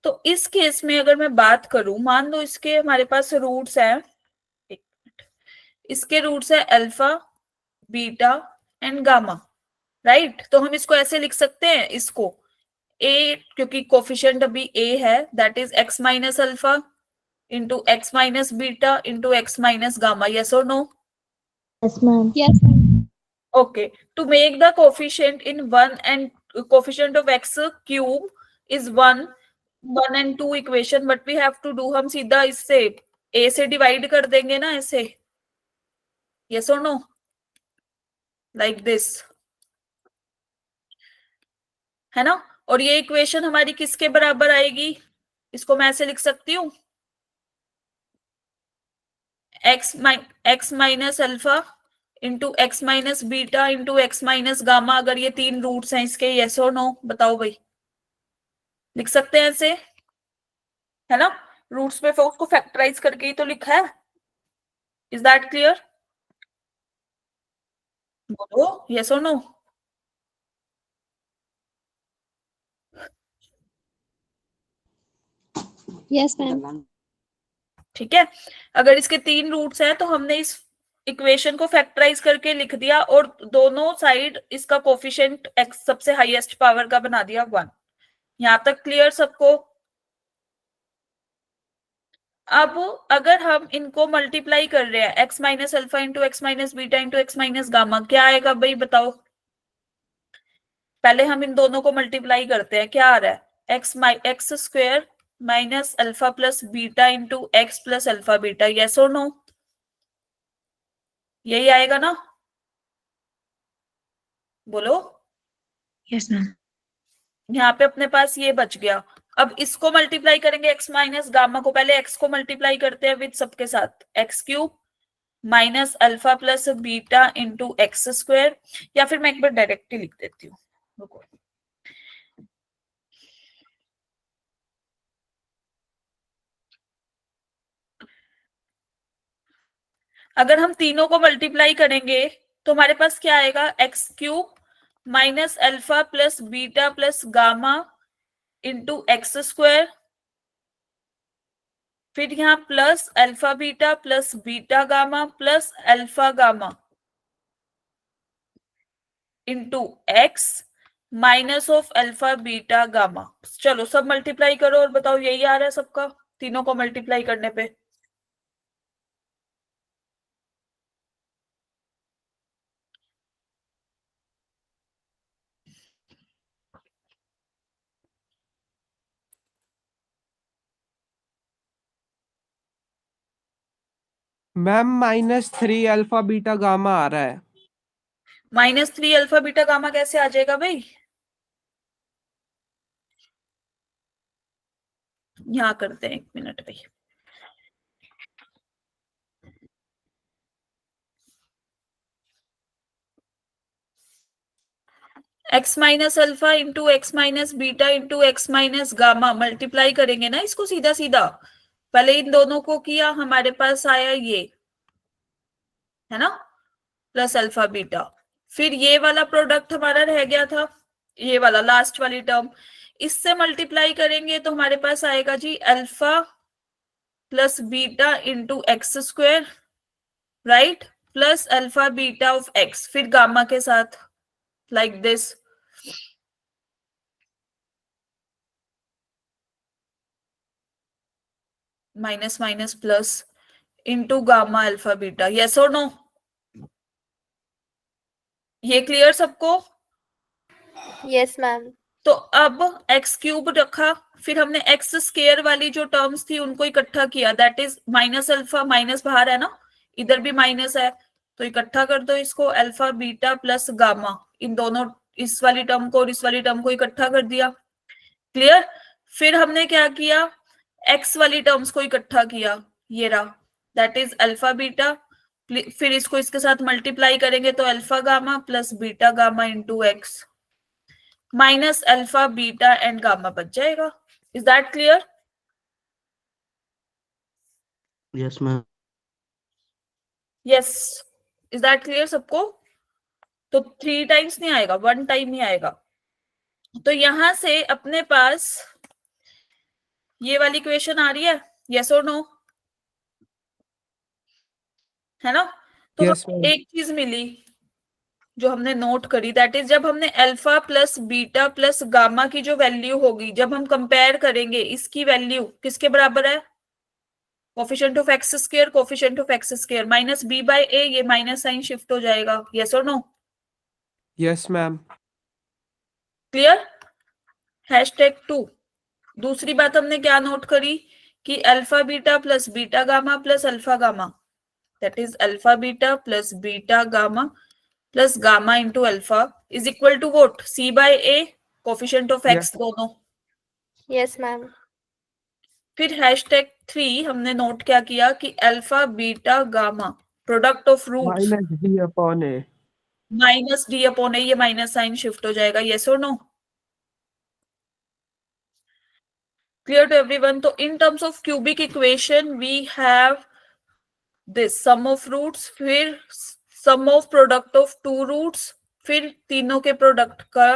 तो इस केस में अगर मैं बात करूं, मान लो इसके हमारे पास रूट्स हैं, एक मिनट, इसके रूट्स है alpha, beta and gamma, right. तो हम इसको ऐसे लिख सकते हैं, इसको a, क्योंकि कोफिशिएंट अभी a है, that is x minus alpha into x minus beta into x minus gamma, yes और no. Yes ma'am. Yes. Okay, to make the coefficient in 1 and coefficient of x cube is 1 and 2 equation, what we have to do, हम सीधा इससे a से divide कर देंगे ना ऐसे, yes or no, like this, है ना। और ये इक्वेशन हमारी किसके बराबर आएगी, इसको मैं ऐसे लिख सकती हूँ, x minus alpha into x minus beta into x minus gamma, अगर ये 3 रूट्स हैं इसके, यस और नो, बताओ भाई, लिख सकते हैं ऐसे, है ना। रूट्स पे उसको फैक्टराइज करके ही तो लिखा है, इज दैट क्लियर, बोलो यस और नो। Yes ma'am. ठीक है, अगर इसके 3 रूट्स हैं तो हमने इस इक्वेशन को फैक्टराइज करके लिख दिया, और दोनों साइड इसका कोफिशिएंट x सबसे हाईएस्ट पावर का बना दिया 1। यहां तक क्लियर सबको। अब अगर हम इनको मल्टीप्लाई कर रहे हैं, x minus alpha into x minus beta into x minus gamma, क्या आएगा भाई बताओ। पहले हम इन दोनों को मल्टीप्लाई करते हैं, क्या आ रहा है, x square minus alpha plus beta into x plus alpha beta, yes और नो, यही आएगा ना, बोलो। Yes ma'am. यहाँ पे अपने पास ये बच गया। अब इसको मल्टीप्लाई करेंगे, एक्स माइनस गामा को, पहले एक्स को मल्टीप्लाई करते हैं विद सबके साथ, x cube minus alpha plus beta into x square, या फिर मैं एक बार डायरेक्ट ही लिख देती हूँ, रुको। अगर हम तीनों को मल्टीप्लाई करेंगे तो हमारे पास क्या आएगा, x cube minus alpha plus beta plus gamma into x square, फिर यहाँ plus alpha beta plus beta gamma plus alpha gamma into x minus of alpha beta gamma. चलो सब मल्टीप्लाई करो और बताओ, यही आ रहा है सबका, तीनों को मल्टीप्लाई करने पे। मैम -3 अल्फा बीटा गामा आ रहा है। -3 अल्फा बीटा गामा कैसे आ जाएगा भाई, यहाँ करते हैं, एक मिनट भाई। X minus alpha into x minus beta into x minus gamma, multiply करेंगे ना इसको सीधा सीधा, पहले इन दोनों को किया, हमारे पास आया ये, है ना, प्लस अल्फा बीटा, फिर ये वाला प्रोडक्ट हमारा रह गया था, ये वाला लास्ट वाली टर्म, इससे मल्टीप्लाई करेंगे तो हमारे पास आएगा जी alpha plus beta into x square, right? Plus alpha beta of x, फिर गामा के साथ like this. Minus minus plus into gamma alpha beta. Yes or no? ये क्लियर सबको? Yes, ma'am. तो अब x क्यूब रखा, फिर हमने x स्क्वायर वाली जो टर्म्स थी उनको इकट्ठा किया, that is minus alpha, minus बाहर है ना, इधर भी माइनस है, तो इकट्ठा कर दो इसको, अल्फा बीटा प्लस गामा, इन दोनों, इस वाली टर्म को और इस वाली टर्म को इकट्ठा कर दिया। क्लियर? फिर हमने क्या किया, x वाली टर्म्स को इकट्ठा किया, ये रहा, दैट इज अल्फा बीटा, फिर इसको इसके साथ मल्टीप्लाई करेंगे तो alpha gamma plus beta gamma into x minus alpha beta and gamma बच जाएगा। Is that clear? Yes, ma'am. Yes, is that clear सबको? तो 3 टाइम्स नहीं आएगा, 1 टाइम ही आएगा। तो यहां से अपने पास ये वाली इक्वेशन आ रही है, यस और नो, है ना? तो Yes, हमें ma'am. एक चीज मिली जो हमने नोट करी, दैट इज जब हमने alpha plus beta plus gamma की जो वैल्यू होगी, जब हम कंपेयर करेंगे, इसकी वैल्यू किसके बराबर है? Coefficient of x square, coefficient of x square minus b by a, ये माइनस साइन शिफ्ट हो जाएगा, यस और नो? Yes, ma'am. क्लियर? #2। दूसरी बात हमने क्या नोट करी कि alpha beta plus beta gamma plus alpha gamma, that is alpha beta plus beta gamma plus gamma into alpha is equal to what? C by a, coefficient of x दोनों। Yes, ma'am. फिर #3 हमने note क्या किया कि alpha beta gamma product of roots Minus d upon a. Minus d upon a, ये minus sign shift हो जाएगा, yes और नो? Clear to everyone? तो in terms of cubic equation we have this sum of roots, फिर sum of product of 2 roots, फिर तीनों के product का,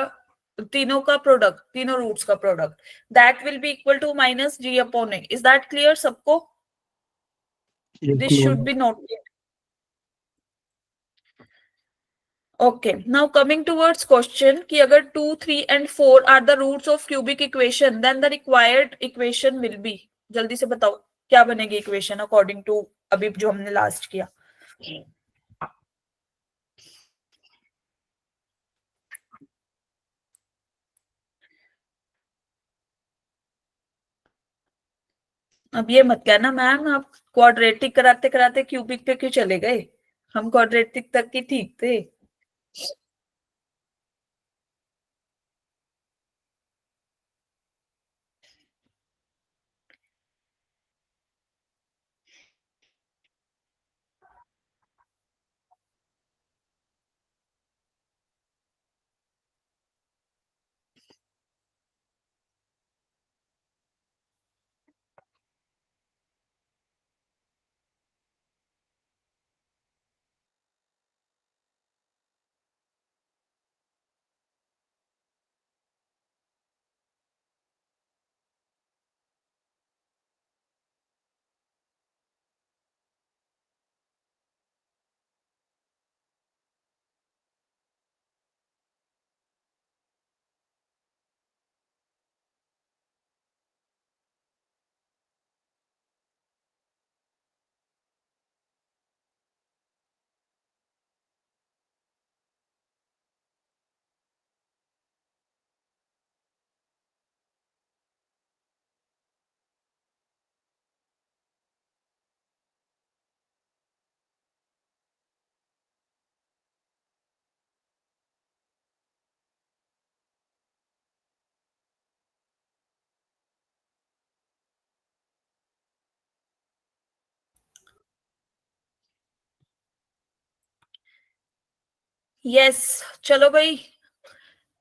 तीनों का प्रोडक्ट, तीनों रूट्स का product, that will be equal to minus g upon a. Is that clear सबको? Yes, this should ma'am. Be noted. Okay, now coming towards question कि अगर 2, 3 and 4 are the roots of cubic equation, then the required equation will be, जल्दी से बताओ क्या बनेगी equation according to अभी जो हमने लास्ट किया? अब ये मत कहना मैम आप क्वाड्रेटिक कराते कराते क्यूबिक पे क्यों चले गए, हम क्वाड्रेटिक तक ही ठीक थे। यस, चलो भाई,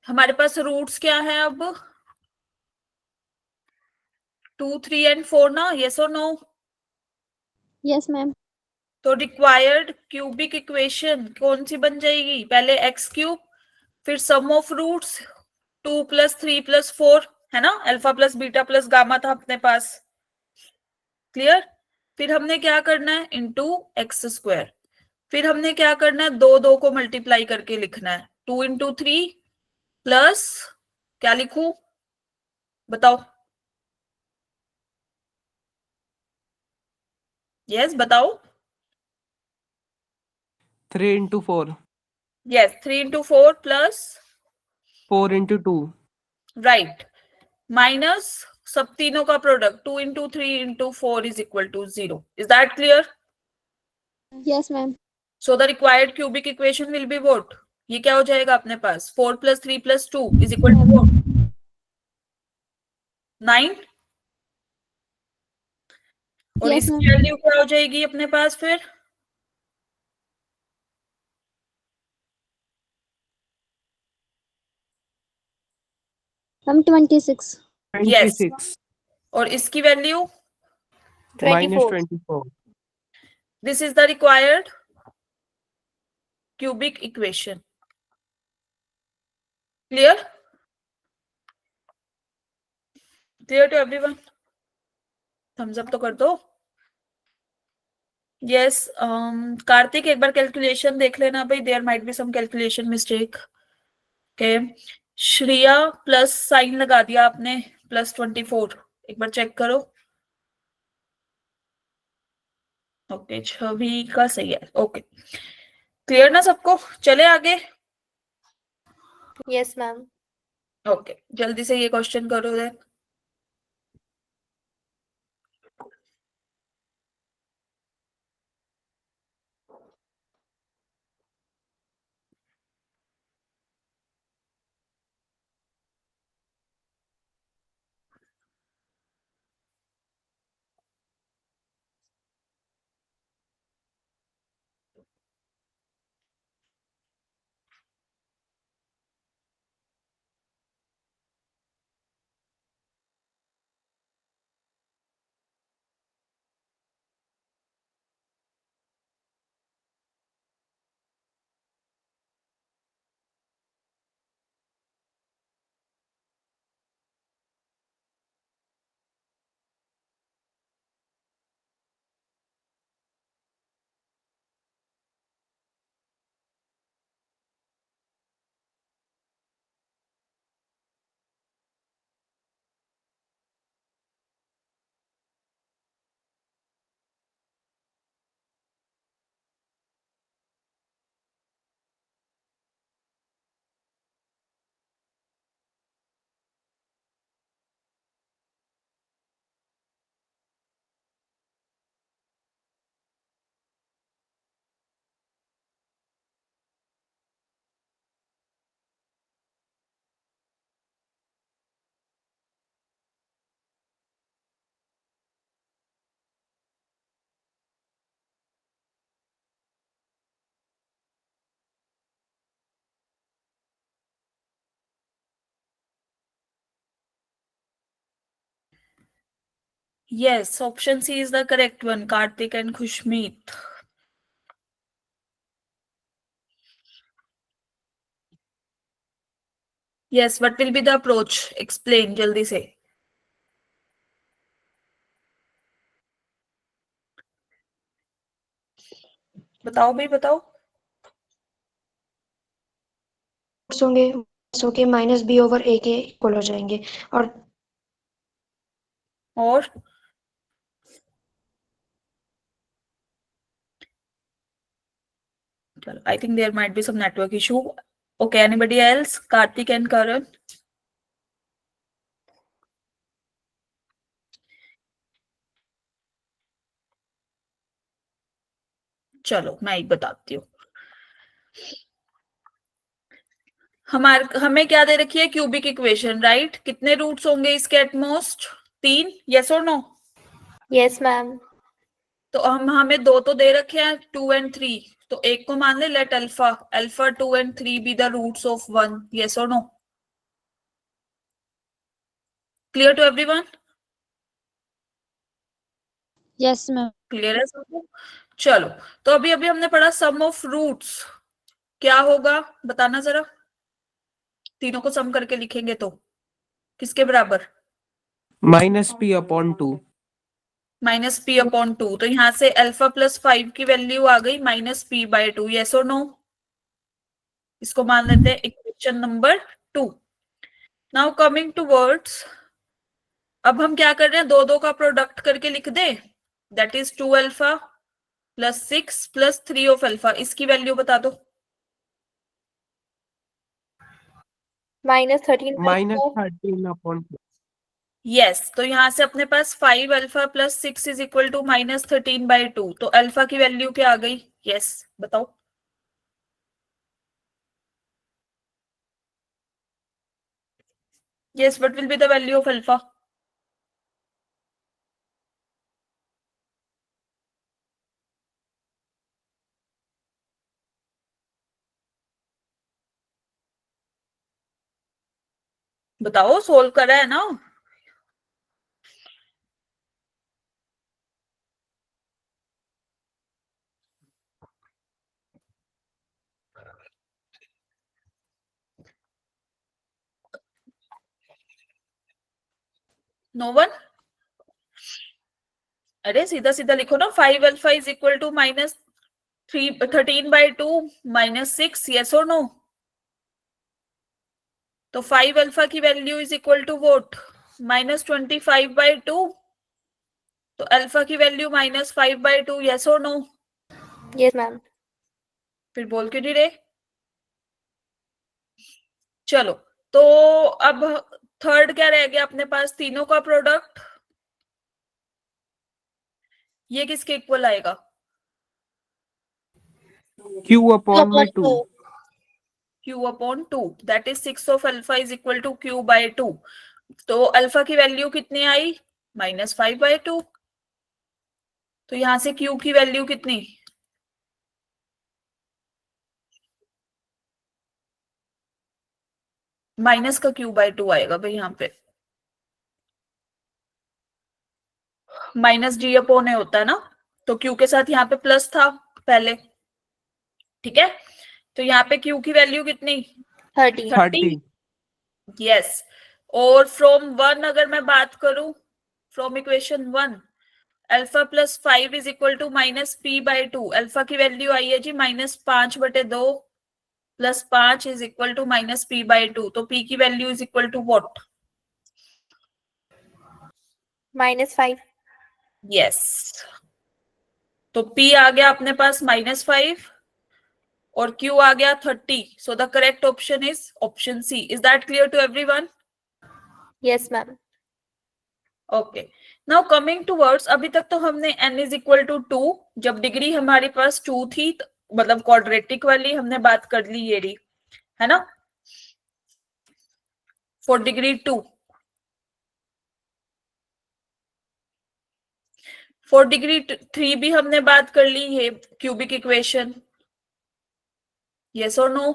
हमारे पास रूट्स क्या है अब? 2, 3 and 4 ना, यस और नो? Yes, ma'am. तो रिक्वायर्ड क्यूबिक इक्वेशन कौन सी बन जाएगी? पहले एक्स क्यूब, फिर सम ऑफ रूट्स 2 + 3 + 4, है ना, alpha plus beta plus gamma था अपने पास। क्लियर? फिर हमने क्या करना है, इंटू एक्स स्क्वायर। फिर हमने क्या करना है, दो दो को मल्टीप्लाई करके लिखना है, 2 इंटू 3 प्लस क्या लिखूं, बताओ। यस बताओ। 3 into 4, yes 3 into 4 plus 4 into 2, right, minus सब तीनों का product, 2 into 3 into 4 is equal to 0। Is that clear? Yes, ma'am. So the required cubic equation will be what? ये क्या हो जाएगा अपने पास, 4 plus 3 plus 2 is equal to what? 9। और Yes, इसकी ma'am. वैल्यू क्या हो जाएगी अपने पास फिर? Ma'am, 26. 26, और इसकी value? minus 24. 24. This is the required cubic equation. Clear? Clear to everyone? Thumbs up तो कर दो। Yes, कार्तिक एक बार कैलकुलेशन देख लेना भाई, there might be some calculation mistake. Okay, Shriya plus sign लगा दिया आपने, +24, एक बार चेक करो। ओके, छवि का सही है। ओके, क्लियर ना सबको? चले आगे। Yes, ma'am. ओके, जल्दी से ये क्वेश्चन करो then. Yes, option C is the correct one, Karthik and Khushmeet. Yes, what will be the approach? Explain जल्दी से। बताओ भाई बताओ। होंगे माइनस बी ओवर ए के इक्वल हो जाएंगे। और चलो, I think there might be some network issue. Okay, anybody else? Karthik and Karan? चलो मैं एक बताती हूँ। हमें क्या दे रखी है, क्यूबिक इक्वेशन, राइट? कितने रूट्स होंगे इसके एटमोस्ट? 3, यस और नो? Yes, ma'am. तो हमें दो तो दे रखे हैं, 2 and 3, तो एक को मान ले, let alpha 2 and 3 be the roots of 1, yes और no? Clear to everyone? Yes, ma'am. Clear है सबको? चलो, तो अभी अभी हमने पढ़ा सम ऑफ रूट्स, क्या होगा बताना जरा। तीनों को सम करके लिखेंगे तो किसके बराबर? Minus p upon 2. Minus P upon 2, तो यहाँ से अल्फा प्लस 5 की वैल्यू आ गई माइनस पी बाय 2, यस और नो? इसको मान लेते हैं equation number 2। Now coming towards, अब हम क्या कर रहे हैं, दो दो का प्रोडक्ट करके लिख दे, that is 2 alpha plus 6 plus 3 of alpha. इसकी वैल्यू बता दो। माइनस 13 माइनस 13 अपॉन यस, तो यहां से अपने पास 5 alpha plus 6 is equal to minus 13 by 2, तो अल्फा की वैल्यू क्या आ गई? यस बताओ। Yes, what will be the value of alpha? बताओ, सोल्व करा है ना? No one? अरे सीधा सीधा लिखो ना, 5 alpha is equal to minus 13 by 2 minus 6, yes और नो? तो 5 अल्फा की value is equal to what minus 25 by 2, तो अल्फा की वैल्यू माइनस 5 बाई 2, यस और नो? Yes ma'am. फिर बोल क्यों नहीं रहे? चलो, तो अब थर्ड क्या रह गया अपने पास, तीनों का प्रोडक्ट। ये किसके इक्वल आएगा? क्यू अपॉन में 2। Q upon 2, that is 6 of alpha is equal to Q by 2। तो अल्फा की वैल्यू कितनी आई? Minus 5 bye 2। तो यहां से Q की वैल्यू कितनी? माइनस का Q बाय 2 आएगा भाई, यहाँ पे माइनस G अपॉन ए होता है ना, तो Q के साथ यहाँ पे प्लस था पहले, ठीक है? तो यहाँ पे Q की वैल्यू कितनी? 30। यस। और फ्रॉम 1 अगर मैं बात करूं, from equation 1, alpha plus 5 is equal to minus P by 2। Alpha की वैल्यू आई है जी minus 5/2 plus 5 is equal to minus P by 2, तो पी की value is equal to what? -5। Yes, तो पी आ गया अपने पास -5 और क्यू आ गया 30, so the correct option is option C. Is that clear to everyone? Yes ma'am. Okay, now coming towards, अभी तक तो हमने n इज इक्वल टू 2, जब डिग्री हमारे पास 2 थी, मतलब क्वाड्रेटिक वाली हमने बात कर ली, ये रही है ना, फॉर डिग्री 2। फॉर डिग्री 3 भी हमने बात कर ली है, क्यूबिक इक्वेशन, यस और no?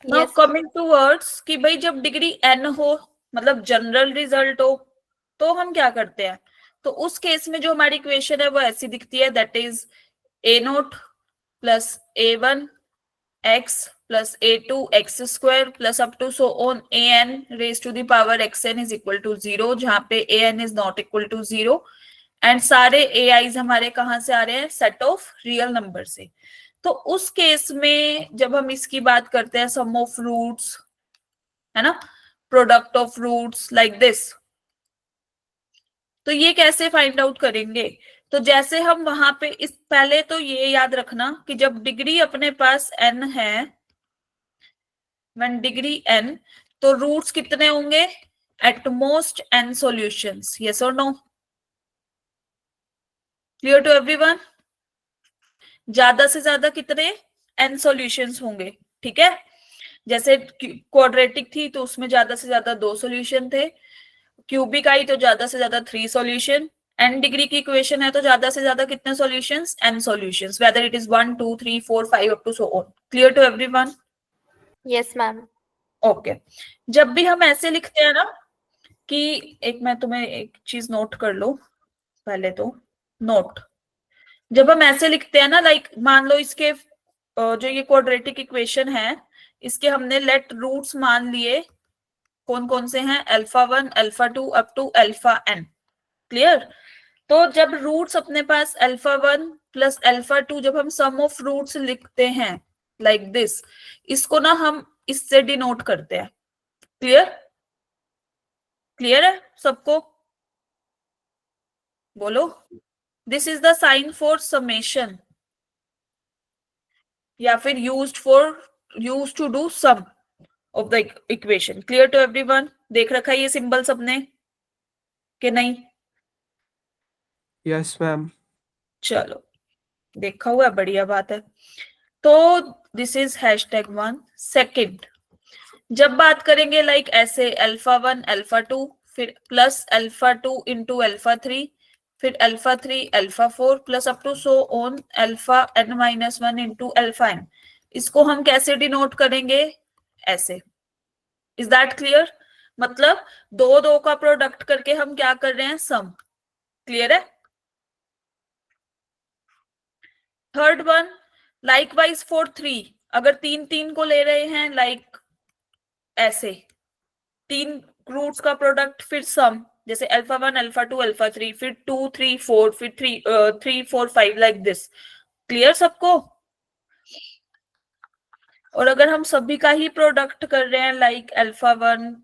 Now Yes. Coming towards कि भाई जब डिग्री n हो, मतलब जनरल रिजल्ट हो, तो हम क्या करते हैं? तो उस केस में जो हमारी इक्वेशन है वो ऐसी दिखती है, that is a0 plus a1 x plus a2 x square plus up to so on an raise to the power xn is equal to 0, जहां पे an is not equal to 0 and सारे ai's हमारे कहां से आ रहे हैं? Set of real number से। तो उस केस में जब हम इसकी बात करते हैं, सम ऑफ रूट्स, है ना, product of roots like this, तो ये कैसे फाइंड आउट करेंगे? तो जैसे हम वहां पे इस, पहले तो ये याद रखना कि जब डिग्री अपने पास n है, व्हेन डिग्री n, तो रूट्स कितने होंगे? At most n solutions, yes और नो? Clear to everyone? ज्यादा से ज्यादा कितने n सॉल्यूशंस होंगे, ठीक है? जैसे क्वाड्रेटिक थी तो उसमें ज्यादा से ज्यादा 2 सॉल्यूशन थे, क्यूबिक आई तो ज्यादा से ज्यादा 3 सॉल्यूशन, n डिग्री की इक्वेशन है तो ज्यादा से ज्यादा कितने solutions? n solutions, whether it is 1 2 3 4 5 up to so on. Clear to everyone? Yes ma'am. Okay, जब भी हम ऐसे लिखते हैं ना कि, एक मैं तुम्हें एक चीज नोट कर लो पहले, तो नोट, जब हम ऐसे लिखते हैं ना, लाइक मान लो इसके जो ये क्वाड्रेटिक इक्वेशन है, इसके हमने लेट रूट्स मान लिए, कौन कौन से हैं? Alpha 1 alpha 2 up to alpha n। Clear? तो जब रूट्स अपने पास अल्फा 1 प्लस अल्फा 2, जब हम सम ऑफ रूट्स लिखते हैं लाइक दिस, इसको ना हम इससे डिनोट करते हैं। क्लियर? क्लियर है सबको? बोलो। This is the sign for summation, या फिर used to do sum of the equation. Clear to everyone? देख रखा है ये सिंबल सबने कि नहीं? Yes ma'am. चलो, देखा हुआ है, बढ़िया बात है। तो दिस इज #1। सेकंड, जब बात करेंगे लाइक ऐसे अल्फा 1 अल्फा 2 फिर प्लस अल्फा 2 इंटू अल्फा 3 फिर alpha 3 alpha 4 plus up to so on alpha n-1 into alpha n, इसको हम कैसे डिनोट करेंगे? ऐसे। Is that clear? मतलब दो दो का प्रोडक्ट करके हम क्या कर रहे हैं? सम। क्लियर है? थर्ड वन, लाइकवाइज फॉर 3, अगर 3 3 को ले रहे हैं लाइक ऐसे 3 रूट्स का प्रोडक्ट फिर सम, जैसे अल्फा 1 अल्फा 2 अल्फा 3 फिर 2 3 4 फिर 3 4 5 लाइक दिस। क्लियर सबको? और अगर हम सभी का ही प्रोडक्ट कर रहे हैं like alpha 1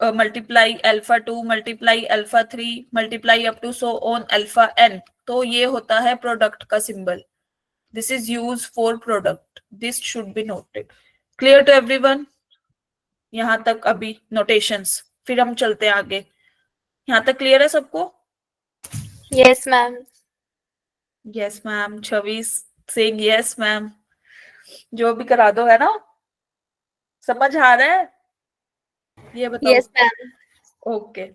multiply alpha 2 multiply alpha 3 multiply up to so on alpha n, तो ये होता है प्रोडक्ट का symbol. This is use for product, this should be noted. Clear to everyone? यहां तक अभी नोटेशंस, फिर हम चलते हैं आगे। यहां तक क्लियर है सबको? Yes, ma'am. Yes ma'am. Chhavi Singh, yes ma'am. जो भी करा दो, है ना? समझ आ रहा है? ये बताओ। Yes, ma'am. ओके।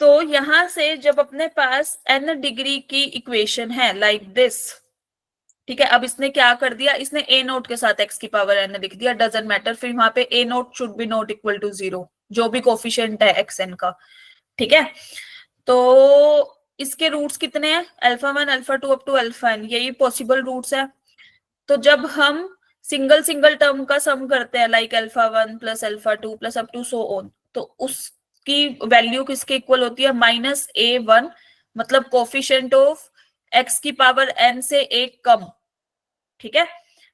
तो यहां से जब अपने पास n डिग्री की इक्वेशन है लाइक दिस, ठीक है, अब इसने क्या कर दिया, इसने a नोट के साथ x की पावर n लिख दिया, डजंट मैटर, फिर वहां पे a nought should be not equal to 0, जो भी कोफिशिएंट है xn का। ठीक है, तो इसके रूट्स कितने हैं? Alpha 1 alpha 2 up to alpha n, यही पॉसिबल रूट्स है। तो जब हम सिंगल सिंगल टर्म का सम करते हैं like alpha 1 plus alpha 2 plus up to so on, तो उसकी वैल्यू किसके इक्वल होती है? -a1, मतलब कोफिशिएंट ऑफ x की पावर n से एक कम। ठीक है,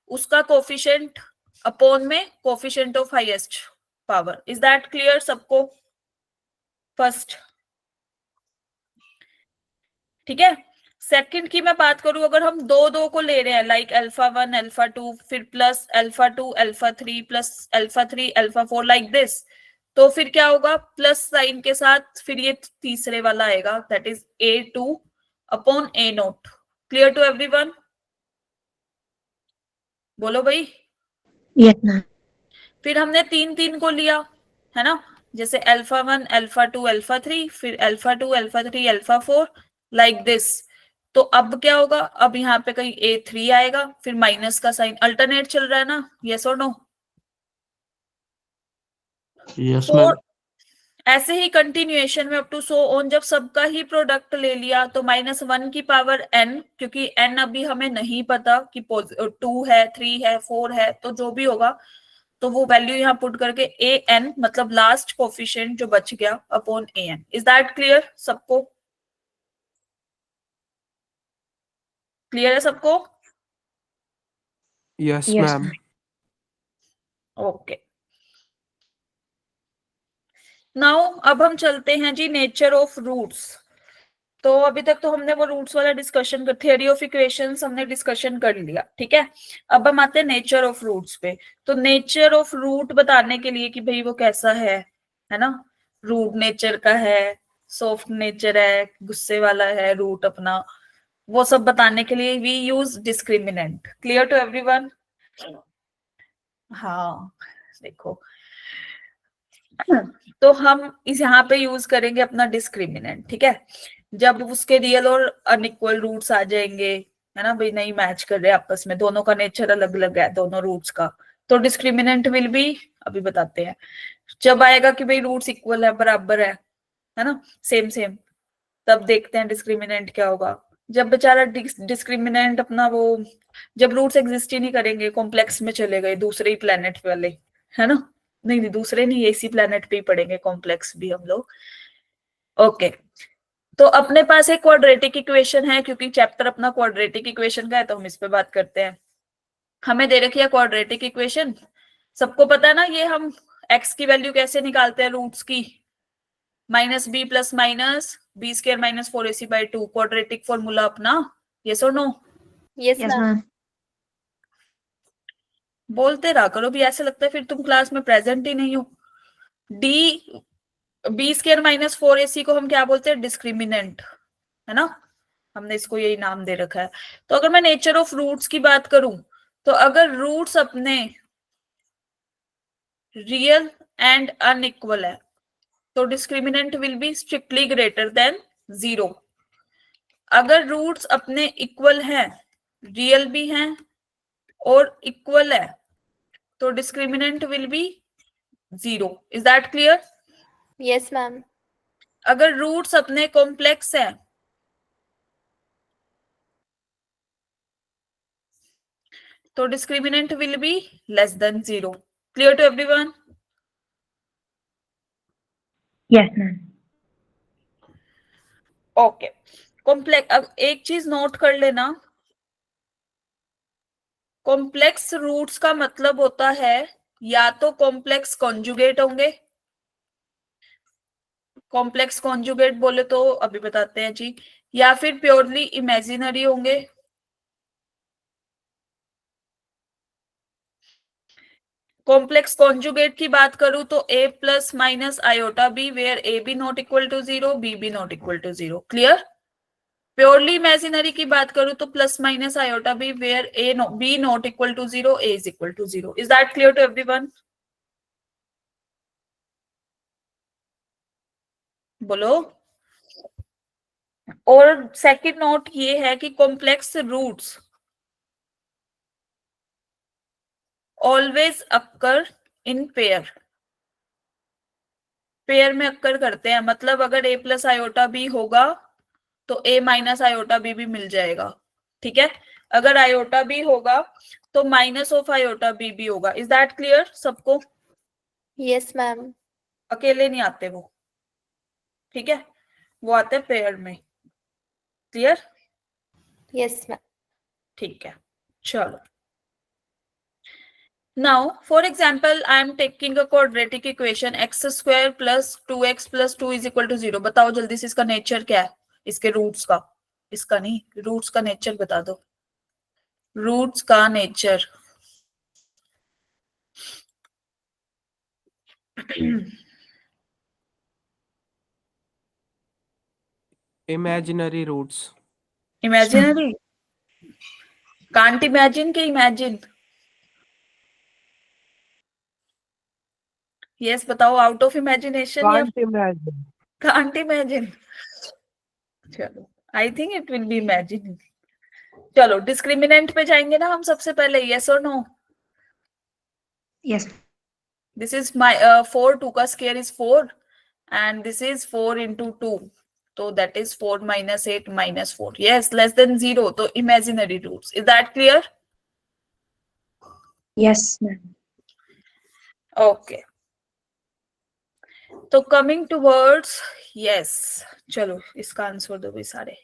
उसका कोफिशिएंट अपॉन में coefficient of highest power. Is that clear सबको? फर्स्ट। ठीक है, सेकंड की मैं बात करूं, अगर हम दो दो को ले रहे हैं लाइक अल्फा 1 अल्फा 2 फिर plus alpha 2 alpha 3 plus alpha 3 alpha 4 like this, तो फिर क्या होगा? प्लस साइन के साथ फिर ये तीसरे वाला आएगा, that is a2 upon a nought. Clear to everyone? बोलो भाई। Yes ma'am. फिर हमने 3 3 को लिया, है ना, जैसे अल्फा 1 अल्फा 2 अल्फा 3 फिर alpha 2 alpha 3 alpha 4 like this. तो अब क्या होगा? अब यहाँ पे कहीं a3 आएगा, फिर माइनस का साइन अल्टरनेट चल रहा है ना, यस और नो? Yes, ma'am. ऐसे ही कंटिन्यूएशन में अप टू सो ऑन, जब सबका ही प्रोडक्ट ले लिया तो -1 की पावर n, क्योंकि n अभी हमें नहीं पता कि 2 है 3 है 4 है, तो जो भी होगा तो वो वैल्यू यहाँ पुट करके an, मतलब लास्ट कोफिशिएंट जो बच गया, upon an। Is that clear सबको? क्लियर है सबको? Yes Yes, ma'am. ma'am. Okay, now अब हम चलते हैं जी नेचर ऑफ रूट्स। तो अभी तक तो हमने वो रूट्स वाला डिस्कशन कर, थ्योरी ऑफ इक्वेशंस हमने डिस्कशन कर लिया। ठीक है, अब हम आते हैं नेचर ऑफ रूट्स पे। तो नेचर ऑफ रूट बताने के लिए कि भाई वो कैसा है ना, रूट नेचर का है, सॉफ्ट नेचर है, गुस्से वाला है रूट अपना, वो सब बताने के लिए we use discriminant. Clear to everyone? हाँ, देखो, तो हम इस यहाँ पे यूज करेंगे अपना डिस्क्रिमिनेंट। ठीक है, जब उसके रियल और अनइक्वल रूट्स आ जाएंगे, है ना भाई, नहीं मैच कर रहे आपस में, दोनों का नेचर अलग अलग है दोनों रूट्स का, तो डिस्क्रिमिनेंट विल बी, अभी बताते हैं, जब आएगा कि भाई रूट्स इक्वल है, बराबर है ना, सेम सेम, तब देखते हैं डिस्क्रिमिनेंट क्या होगा। जब बेचारा डिस्क्रिमिनेंट अपना वो, जब रूट्स एग्जिस्ट ही नहीं करेंगे, कॉम्प्लेक्स में चले गए दूसरे ही प्लेनेट वाले, है ना, नहीं दूसरे नहीं, इसी प्लेनेट पे ही पढ़ेंगे कॉम्प्लेक्स भी हम लोग, ओके, तो अपने पास एक क्वाड्रेटिक इक्वेशन है, क्योंकि चैप्टर अपना क्वाड्रेटिक इक्वेशन का है तो हम इस पे बात करते हैं। हमें दे रखी है क्वाड्रेटिक इक्वेशन, सबको पता है ना ये हम एक्स की वैल्यू कैसे निकालते हैं रूट्स की, minus b plus minus b square minus 4ac by 2, quadratic formula अपना, यस और no? Yes, yes ma'am. Ma'am. बोलते रहा करो भी, ऐसे लगता है फिर तुम क्लास में प्रेजेंट ही नहीं हो। D B square minus 4ac को हम क्या बोलते हैं? डिस्क्रिमिनेंट, है ना, हमने इसको यही नाम दे रखा है। तो अगर मैं नेचर ऑफ रूट्स की बात करूं, तो अगर रूट्स अपने रियल एंड अनइक्वल है तो discriminant will B strictly greater than 0। अगर रूट्स अपने इक्वल हैं, रियल भी हैं और इक्वल है, तो discriminant will be 0। Is that clear? Yes, ma'am. अगर रूट्स अपने कॉम्प्लेक्स है तो discriminant will be less than 0। Clear to everyone? Yes ma'am. Okay, complex, अब एक चीज नोट कर लेना, कॉम्प्लेक्स रूट्स का मतलब होता है या तो कॉम्प्लेक्स कॉन्जुगेट होंगे, कॉम्प्लेक्स कॉन्जुगेट बोले तो अभी बताते हैं जी, या फिर प्योरली इमेजिनरी होंगे। कॉम्प्लेक्स कॉन्जुगेट की बात करूं तो a plus minus iota b, where a b not equal to 0, b b not equal to 0। Clear? Purely imaginary की बात करूं तो plus minus iota b, where a b not equal to 0, a is equal to 0। Is that clear to everyone? बोलो। और second note ये है कि complex roots always occur in pair, pair में अक्कर करते हैं, मतलब अगर a प्लस आयोटा बी होगा तो a माइनस आयोटा बी भी मिल जाएगा। ठीक है, अगर आयोटा बी होगा तो माइनस ऑफ आयोटा बी भी होगा। इज दैट क्लियर सबको? Yes, ma'am. अकेले नहीं आते वो, ठीक है, वो आते हैं पेयर में। क्लियर? Yes, ma'am. ठीक है, चलो। Now, for example, I am taking a quadratic equation x square plus 2x plus 2 is equal to 0। बताओ जल्दी से इसका नेचर क्या है, इसके रूट्स का, इसका नहीं, रूट्स का नेचर बता दो, रूट्स का nature. imaginary roots. Imaginary? Can't imagine के इमेजिन? यस बताओ, आउट ऑफ इमेजिनेशन या Can't imagine. Can't imagine? चलो, I think it will be imagine. चलो डिस्क्रिमिनेंट पे जाएंगे ना हम सबसे पहले, यस और no? Yes. This is my 4, 2 का square is 4 and this is 4 into 2, so that is 4 minus 8 minus 4, yes, less than 0, so imaginary roots। is that clear? Yes ma'am. okay, तो coming towards, yes, चलो इसका answer दो भी सारे।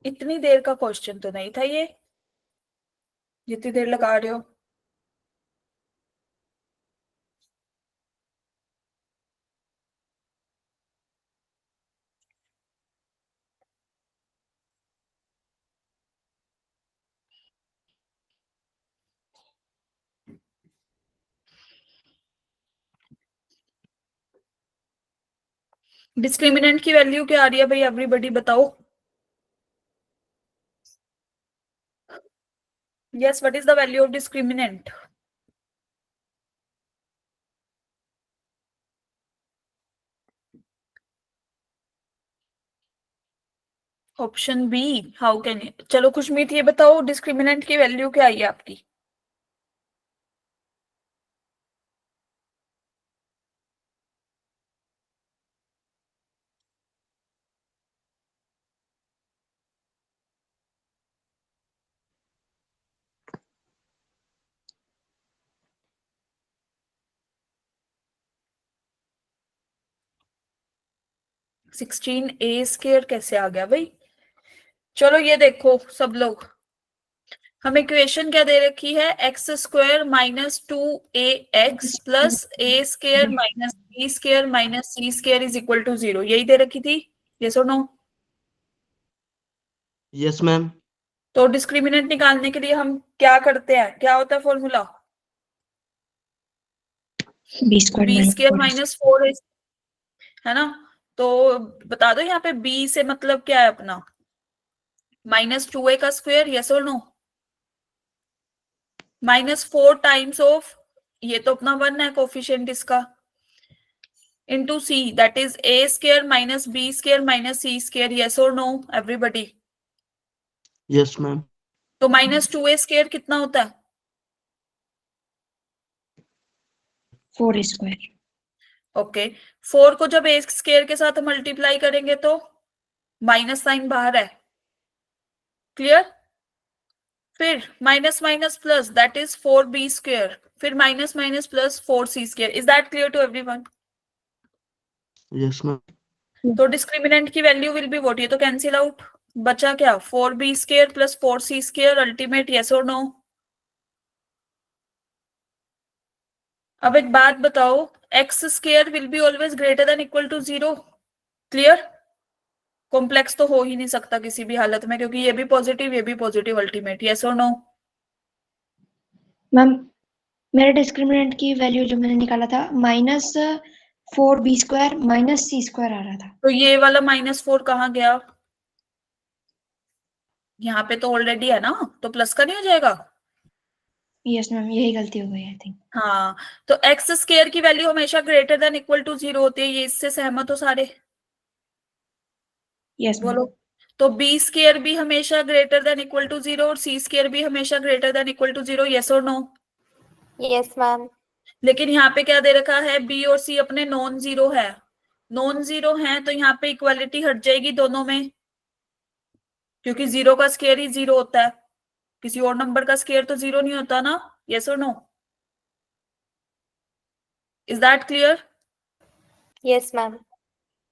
इतनी देर का question तो नहीं था ये, जितनी देर लगा रहे हो। डिस्क्रिमिनेंट की वैल्यू क्या आ रही है भाई, एवरीबॉडी बताओ। Yes, what is the value of discriminant? Option b, how can you. चलो खुशमीत ये बताओ डिस्क्रिमिनेंट की वैल्यू क्या आई है आपकी? सिक्सटीन ए स्केयर कैसे आ गया भाई? चलो ये देखो सब लोग, हमें इक्वेशन क्या दे रखी है, x square minus 2ax plus a square minus b square minus c square is equal to 0, यही दे रखी थी। यस और नो? Yes, ma'am. तो डिस्क्रिमिनेंट निकालने के लिए हम क्या करते हैं, क्या होता है formula? B b square square minus 4 है ना। तो बता दो यहाँ पे बी से मतलब क्या है अपना, -2a का स्क्वायर, यस और नो? -4 टाइम्स ऑफ, ये तो अपना 1 है कोफिशिएंट इसका, into c, that is a square minus b square minus c square, yes or no everybody? Yes, ma'am. तो -2a square कितना होता है? 4 स्क्वायर। ओके, 4 को जब a स्क्वायर के साथ मल्टीप्लाई करेंगे तो माइनस साइन बाहर है, क्लियर? फिर minus minus plus, that is 4b square, फिर minus minus plus 4c square, is that clear to everyone? Yes, ma'am. तो डिस्क्रिमिनेंट की वैल्यू विल बी व्हाट, ये तो कैंसिल आउट, बचा क्या, 4b square plus 4c square ultimate, yes और no? अब एक बात बताओ, x square will be always greater than equal to 0, clear? Complex तो हो ही नहीं सकता किसी भी हालत में, क्योंकि ये भी पॉजिटिव अल्टीमेट, यस और नो? मैम मेरे डिस्क्रिमिनेंट की वैल्यू जो मैंने निकाला था -4b स्क्वायर माइनस सी स्क्वायर आ रहा था। तो ये वाला -4 कहाँ गया? यहाँ पे तो ऑलरेडी है ना, तो प्लस का नहीं हो जाएगा? यस मैम, यही गलती हो गई आई थिंक। हाँ, तो एक्स स्क्वायर की वैल्यू हमेशा ग्रेटर देन इक्वल टू 0 होती है, ये इससे सहमत हो सारे? Yes ma'am. बोलो। तो बी स्क्वायर भी हमेशा ग्रेटर देन इक्वल टू 0 और सी स्क्वायर भी हमेशा greater than equal to 0, yes और नो? Yes, ma'am. लेकिन यहाँ पे क्या दे रखा है, बी और सी अपने नॉन जीरो है, नॉन जीरो है तो यहाँ पे इक्वालिटी हट जाएगी दोनों में, क्योंकि 0 का स्क्वायर ही 0 होता है, किसी और नंबर का स्क्वायर तो 0 नहीं होता ना, यस और no? Is that clear? Yes, ma'am.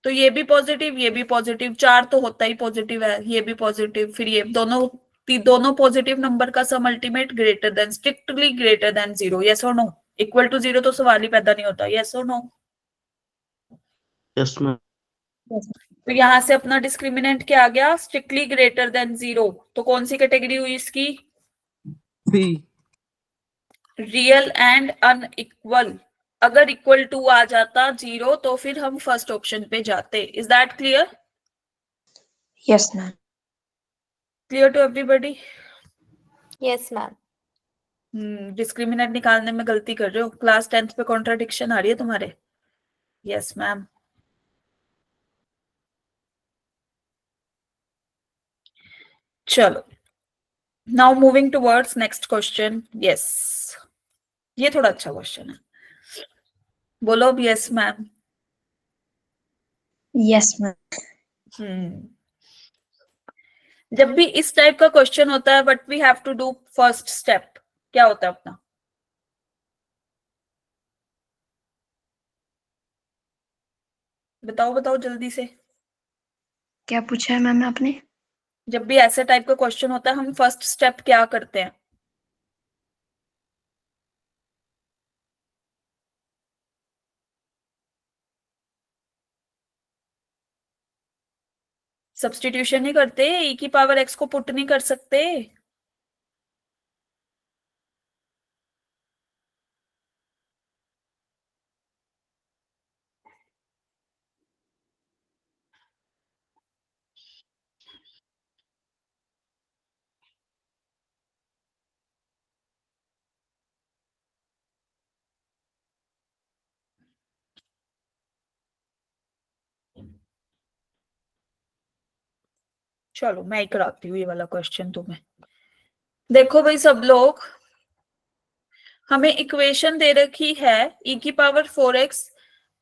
तो ये भी पॉजिटिव, 4 तो होता ही पॉजिटिव है, ये भी पॉजिटिव, फिर ये दोनों पॉजिटिव नंबर का sum ultimate greater than, strictly greater than 0, yes और नो? इक्वल टू 0 तो सवाल ही पैदा नहीं होता, यस और नो? Yes, ma'am. तो यहां से अपना डिस्क्रिमिनेंट क्या आ गया, स्ट्रिक्टली ग्रेटर देन 0, तो कौन सी कैटेगरी हुई इसकी? सी। रियल एंड अनइक्वल, अगर इक्वल टू आ जाता 0 तो फिर हम फर्स्ट ऑप्शन पे जाते, is that clear? Yes ma'am. Clear to everybody? Yes, ma'am. Discriminant निकालने में गलती कर रहे हो, क्लास 10th पे कॉन्ट्राडिक्शन आ रही है तुम्हारे। Yes ma'am. चलो, now moving towards next question. Yes, ये थोड़ा अच्छा क्वेश्चन है, बोलो अब यस मैम। Yes ma'am. जब भी इस टाइप का क्वेश्चन होता है, what we have to do first step, क्या होता है अपना? बताओ बताओ जल्दी से। क्या पूछा है मैम आपने? जब भी ऐसे टाइप का क्वेश्चन होता है हम फर्स्ट स्टेप क्या करते हैं? सब्स्टिट्यूशन नहीं करते, e की पावर x को पुट नहीं कर सकते। चलो मैं ही कराती हूँ ये वाला क्वेश्चन तुम्हें। देखो भाई सब लोग, हमें इक्वेशन दे रखी है e की पावर 4x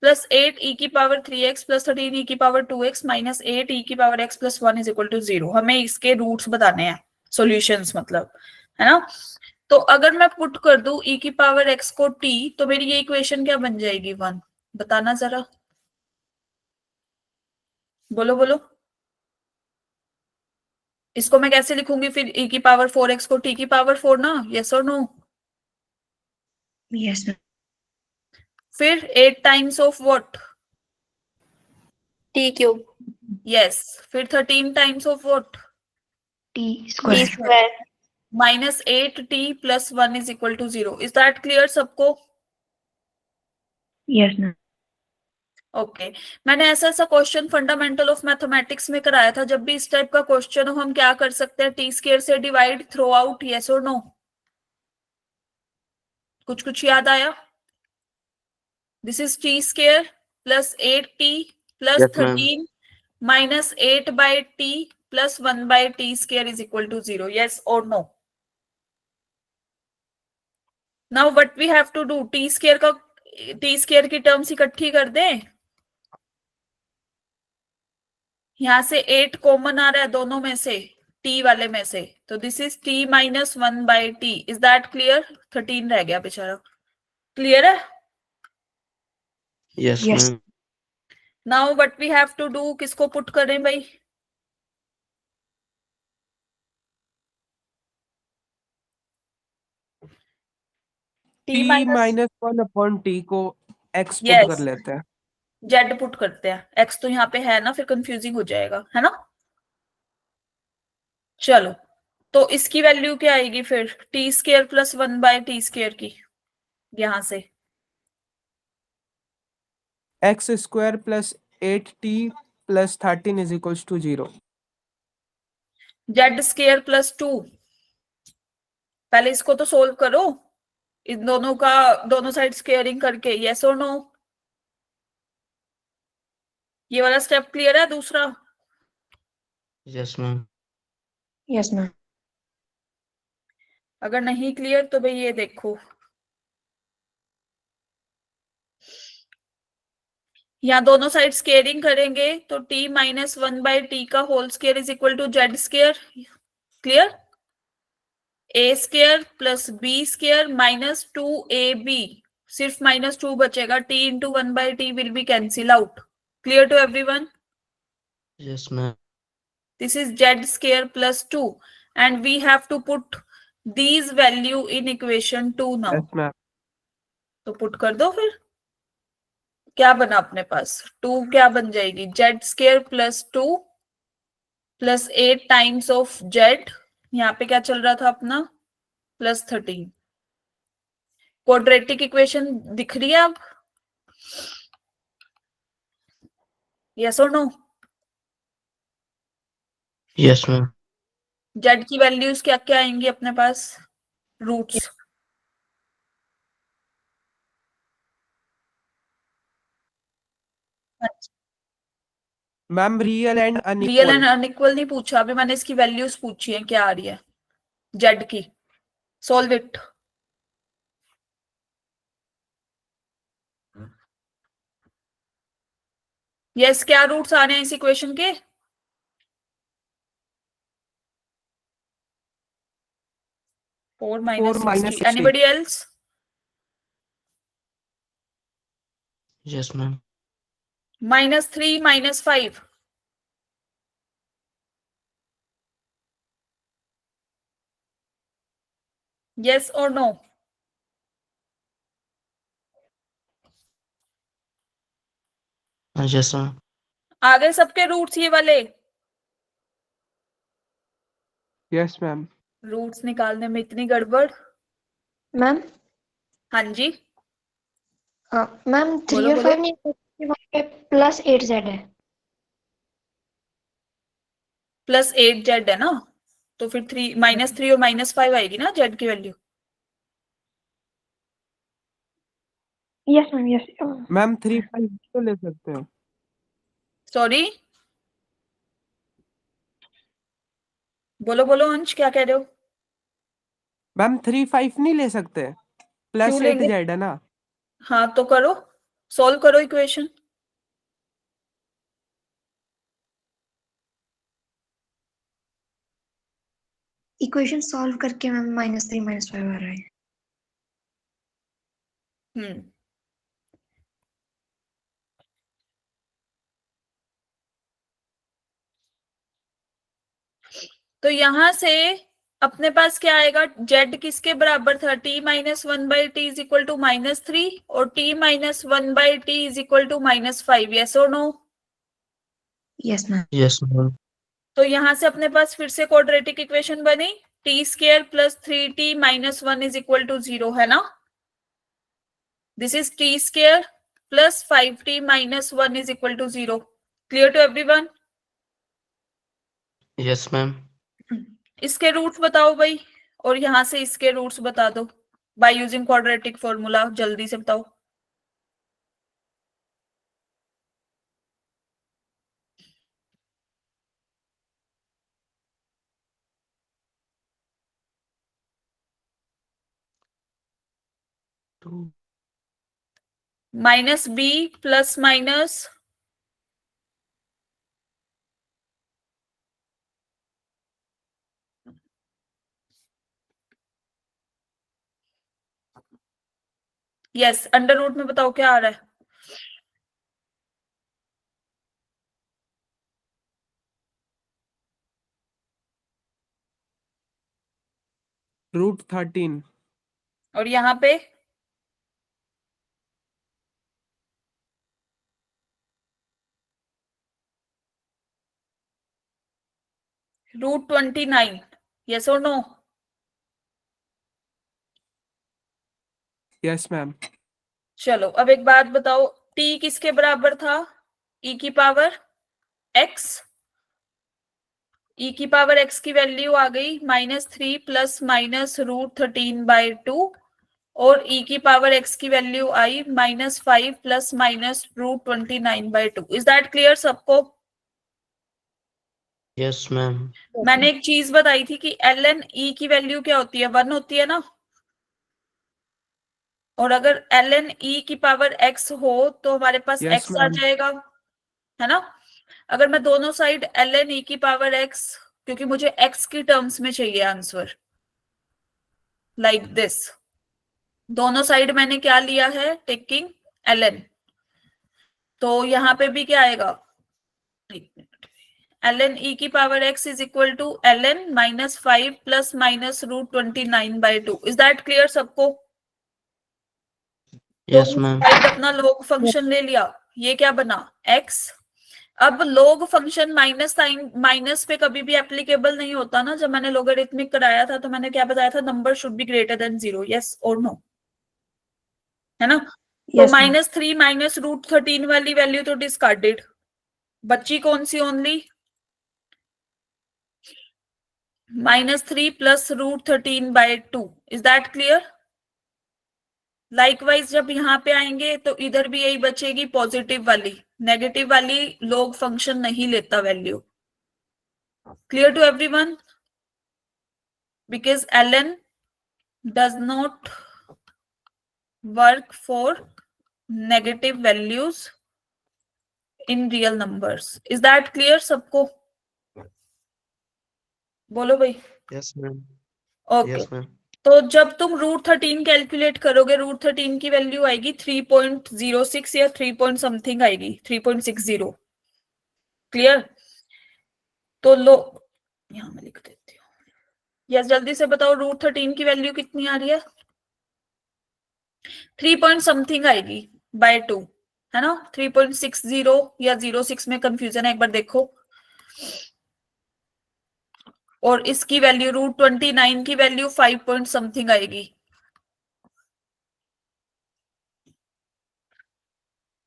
प्लस 8 e की पावर 3x प्लस 13 e की पावर 2x माइनस 8 e की power x plus 1 is equal to 0। हमें इसके रूट्स बताने हैं, सॉल्यूशंस मतलब, है ना। तो अगर मैं पुट कर दूं e की पावर x को t, तो मेरी ये इक्वेशन क्या बन जाएगी? 1। बताना जरा, बोलो बोलो। इसको मैं कैसे लिखूंगी फिर? e की पावर 4x को t की पावर 4 ना, यस और नो? Yes ma'am. फिर 8 times of what? t cube yes. फिर 13 times of what? T t square. square minus 8t plus 1 is equal to 0। Is that clear सबको? Yes ma'am. Okay. मैंने ऐसा ऐसा question fundamental of mathematics में कराया था। जब भी इस टाइप का क्वेश्चन हो हम क्या कर सकते हैं? टी स्क्वायर से डिवाइड थ्रो आउट, यस और नो? कुछ कुछ याद आया? This is T square plus 8t plus Yes, ma'am. 13 minus 8 by T plus 1 by T square is equal to 0, yes और no? Now what we have to do, T square की terms इकट्ठी कर दें। यहां से 8 कॉमन आ रहा है दोनों में से, t वाले में से, तो this is t minus 1 by t. Is that clear? 13 रह गया बेचारा। क्लियर है? Yes, Yes. ma'am. Now what we have to do, किसको पुट करें भाई? t t minus minus 1 upon t को x पुट Yes. कर लेते हैं। z पुट करते हैं। x तो यहाँ पे है ना, फिर कंफ्यूजिंग हो जाएगा, है ना। चलो, तो इसकी वैल्यू क्या आएगी फिर? T square plus 1 by T square की, यहां से x square plus 8t plus 13 is equals to 0। z square plus 2। पहले इसको तो सोल्व करो, इन दोनों का, दोनों साइड स्क्वेयरिंग करके, यस और नो? ये वाला स्टेप क्लियर है? दूसरा, Yes, ma'am. Yes ma'am. अगर नहीं क्लियर तो भाई ये देखो, यहाँ दोनों साइड स्क्वेयरिंग करेंगे तो t माइनस 1 बाई टी का whole square is equal to Z square. Clear? A square plus B square minus 2ab, सिर्फ माइनस 2 बचेगा। t into 1 by T will be cancel out. Clear to everyone? Yes, ma'am. This is z square plus 2 and we have to put these value in equation 2 now. Yes ma'am. तो put कर दो फिर। क्या बना अपने पास? 2 क्या बन जाएगी? z square plus 2 plus 8 times of z, यहाँ पे क्या चल रहा था अपना? प्लस 13। क्वाड्रेटिक इक्वेशन दिख रही है अब? यस और नो? Yes, ma'am. z की वैल्यूज क्या क्या आएंगी अपने पास? Roots. Ma'am real and real unequal. And unequal नहीं पूछा अभी मैंने, इसकी वैल्यूज पूछी है क्या आ रही है z की। Solve it. यस, क्या रूट्स आ रहे हैं इस इक्वेशन के? Four 4 minus minus 60। 60. Anybody else? Yes, ma'am. -3 -5। Yes और नो? Yes, ma'am. आ गए सबके रूट्स ये वाले? Yes ma'am. रूट्स निकालने में इतनी गड़बड़? मैम हाँ जी, मैम 3 बोलो और बोलो। 5 नहीं, प्लस 8z है। प्लस 8z है ना, तो फिर -3 और -5 आएगी ना z की value. Yes ma'am yes. Ma'am 3 5 तो ले सकते हो। सॉरी, बोलो बोलो अंश, क्या कह रहे हो? मैम 3 5 नहीं ले सकते, प्लस क्यों 8 लेंगे? जेड है ना। हाँ तो करो, सॉल्व करो इक्वेशन। इक्वेशन सॉल्व करके मैम -3 -5 आ रहा है। हम्म, तो यहां से अपने पास क्या आएगा? z किसके बराबर था? t minus 1/t is equal to -3 और t minus 1/t is equal to -5। Yes और no? Yes ma'am. Yes, ma'am. तो यहां से अपने पास फिर से क्वाड्रेटिक इक्वेशन बनी, t² plus 3t minus 1 is equal to 0, है ना? This is t² plus 5t minus 1 is equal to 0। Clear to everyone? Yes, ma'am. इसके रूट्स बताओ भाई, और यहां से इसके रूट्स बता दो बाय यूजिंग क्वाड्रेटिक फॉर्मूला। जल्दी से बताओ। Two. -b plus minus yes, under root में बताओ क्या आ रहा है? √13। और यहाँ पे √29। यस और नो? Yes ma'am. चलो अब एक बात बताओ, t किसके बराबर था? e की पावर x। e की पावर x की वैल्यू आ गई -3 प्लस माइनस √13/2 और e की पावर x की value I -5 plus minus √29/2। Is that clear सबको? Yes, ma'am. मैंने एक चीज बताई थी कि ln e की वैल्यू क्या होती है? 1 होती है ना। और अगर ln e की पावर x हो तो हमारे पास यस x आ मैम। जाएगा, है ना? अगर मैं दोनों साइड ln e की पावर x, क्योंकि मुझे x की टर्म्स में चाहिए आंसर, लाइक दिस, दोनों साइड मैंने क्या लिया है? Taking ln। तो यहाँ पे भी क्या आएगा? ln e की power x is equal to ln -5 plus minus √29/2। Is that clear सबको? Yes, तो ma'am. साइड अपना log फंक्शन ले लिया, ये क्या बना? x। अब log function minus sign minus पे कभी भी एप्लीकेबल नहीं होता ना। जब मैंने लोगरिथमिक कराया था तो मैंने क्या बताया था? Number should be greater than 0। Yes और नो? है ना? तो Yes, ma'am. -3 माइनस √13 वाली वैल्यू तो डिस्कार्डेड, बच्ची कौन सी? Only -3 plus √13/2। Is that clear? Likewise जब यहाँ पे आएंगे तो इधर भी यही बचेगी, पॉजिटिव वाली। नेगेटिव वाली log फंक्शन नहीं लेता value. Clear to everyone? Because ln does not work for negative values in real numbers. Is that clear सबको? बोलो भाई। Yes, ma'am. Okay Yes, ma'am. तो जब तुम √13 कैलकुलेट करोगे, √13 की वैल्यू आएगी 3.06 या 3 पॉइंट समथिंग आएगी, 3.60। क्लियर? तो लो, यहां मैं लिख देती हूँ। यस जल्दी से बताओ, √13 की वैल्यू कितनी आ रही है? 3 पॉइंट समथिंग आएगी बाय 2, है ना? 3.60 या 06 में कंफ्यूजन है, एक बार देखो। और इसकी वैल्यू √29 की वैल्यू 5 पॉइंट समथिंग आएगी।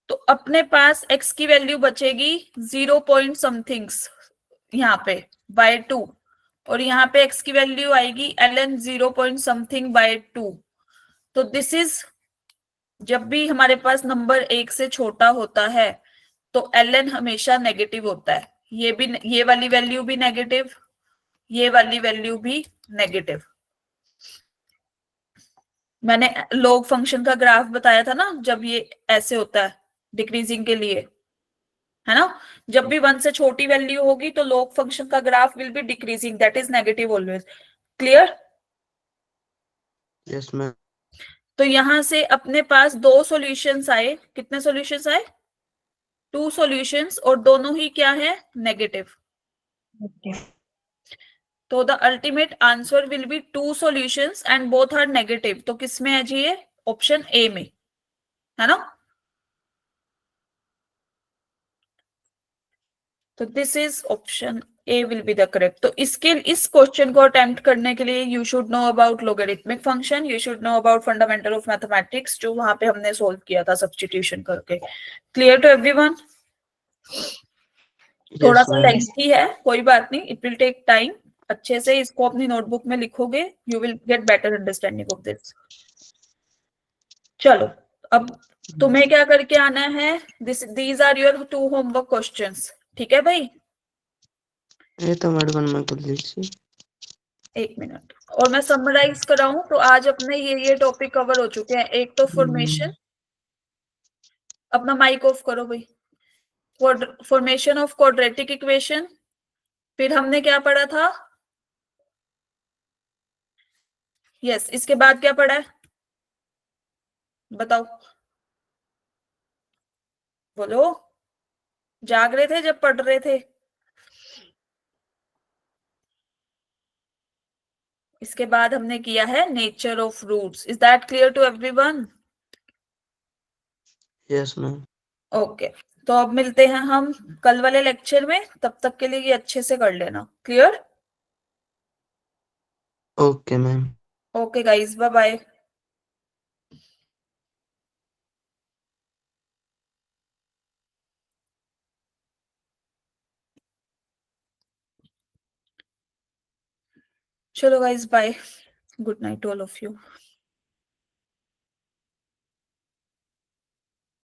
तो अपने पास x की वैल्यू बचेगी 0 पॉइंट समथिंग्स यहाँ पे बाय 2, और यहाँ पे x की वैल्यू आएगी ln 0 पॉइंट समथिंग बाय 2। तो दिस इज, जब भी हमारे पास नंबर 1 से छोटा होता है तो ln हमेशा नेगेटिव होता है। ये वाली वैल्यू भी नेगेटिव, ये वाली वैल्यू भी नेगेटिव। मैंने लॉग फंक्शन का ग्राफ बताया था ना, जब ये ऐसे होता है डिक्रीजिंग के लिए, है ना? जब भी 1 से छोटी वैल्यू होगी तो लॉग फंक्शन का graph will be decreasing, that is negative always. Clear? Yes, ma'am. तो यहां से अपने पास 2 सॉल्यूशंस आए। कितने सॉल्यूशंस आए? 2 सॉल्यूशंस, और दोनों ही क्या है? नेगेटिव। तो the ultimate answer will be 2 solutions and both are negative. तो किसमें है जी? ये ऑप्शन ए में, है ना? तो this is option A will be the correct. तो इस क्वेश्चन को अटेम्प्ट करने के लिए you should know about logarithmic function, you should know about fundamental of mathematics, जो वहां पे हमने सोल्व किया था सब्स्टिट्यूशन करके। Clear to everyone? थोड़ा Yes, सा ma'am. लेंथी है, कोई बात नहीं, इट विल टेक टाइम। अच्छे से इसको अपनी नोटबुक में लिखोगे, you will get better understanding of this. चलो, अब तुम्हें क्या करके आना है? These are your 2 homework questions, ठीक है भाई? ये तो मैडम मैं कर लीजिए। 1 मिनट, और मैं समराइज कराऊं तो आज अपने ये टॉपिक कवर हो चुके हैं। एक तो फॉर्मेशन, अपना माइक ऑफ करो भाई। फॉर्मेशन ऑफ क्वाड्रेटिक इक्वेशन, फिर हमने क्या पढ़ा था? यस, इसके बाद क्या पढ़ा है? बताओ, बोलो। जाग रहे थे जब पढ़ रहे थे? इसके बाद हमने किया है nature of roots. Is that clear to everyone? Yes, ma'am. Okay, तो अब मिलते हैं हम कल वाले लेक्चर में। तब तक के लिए ये अच्छे से कर लेना। Clear? Okay, ma'am. Okay guys, bye bye. चलो guys, bye, good night all of you.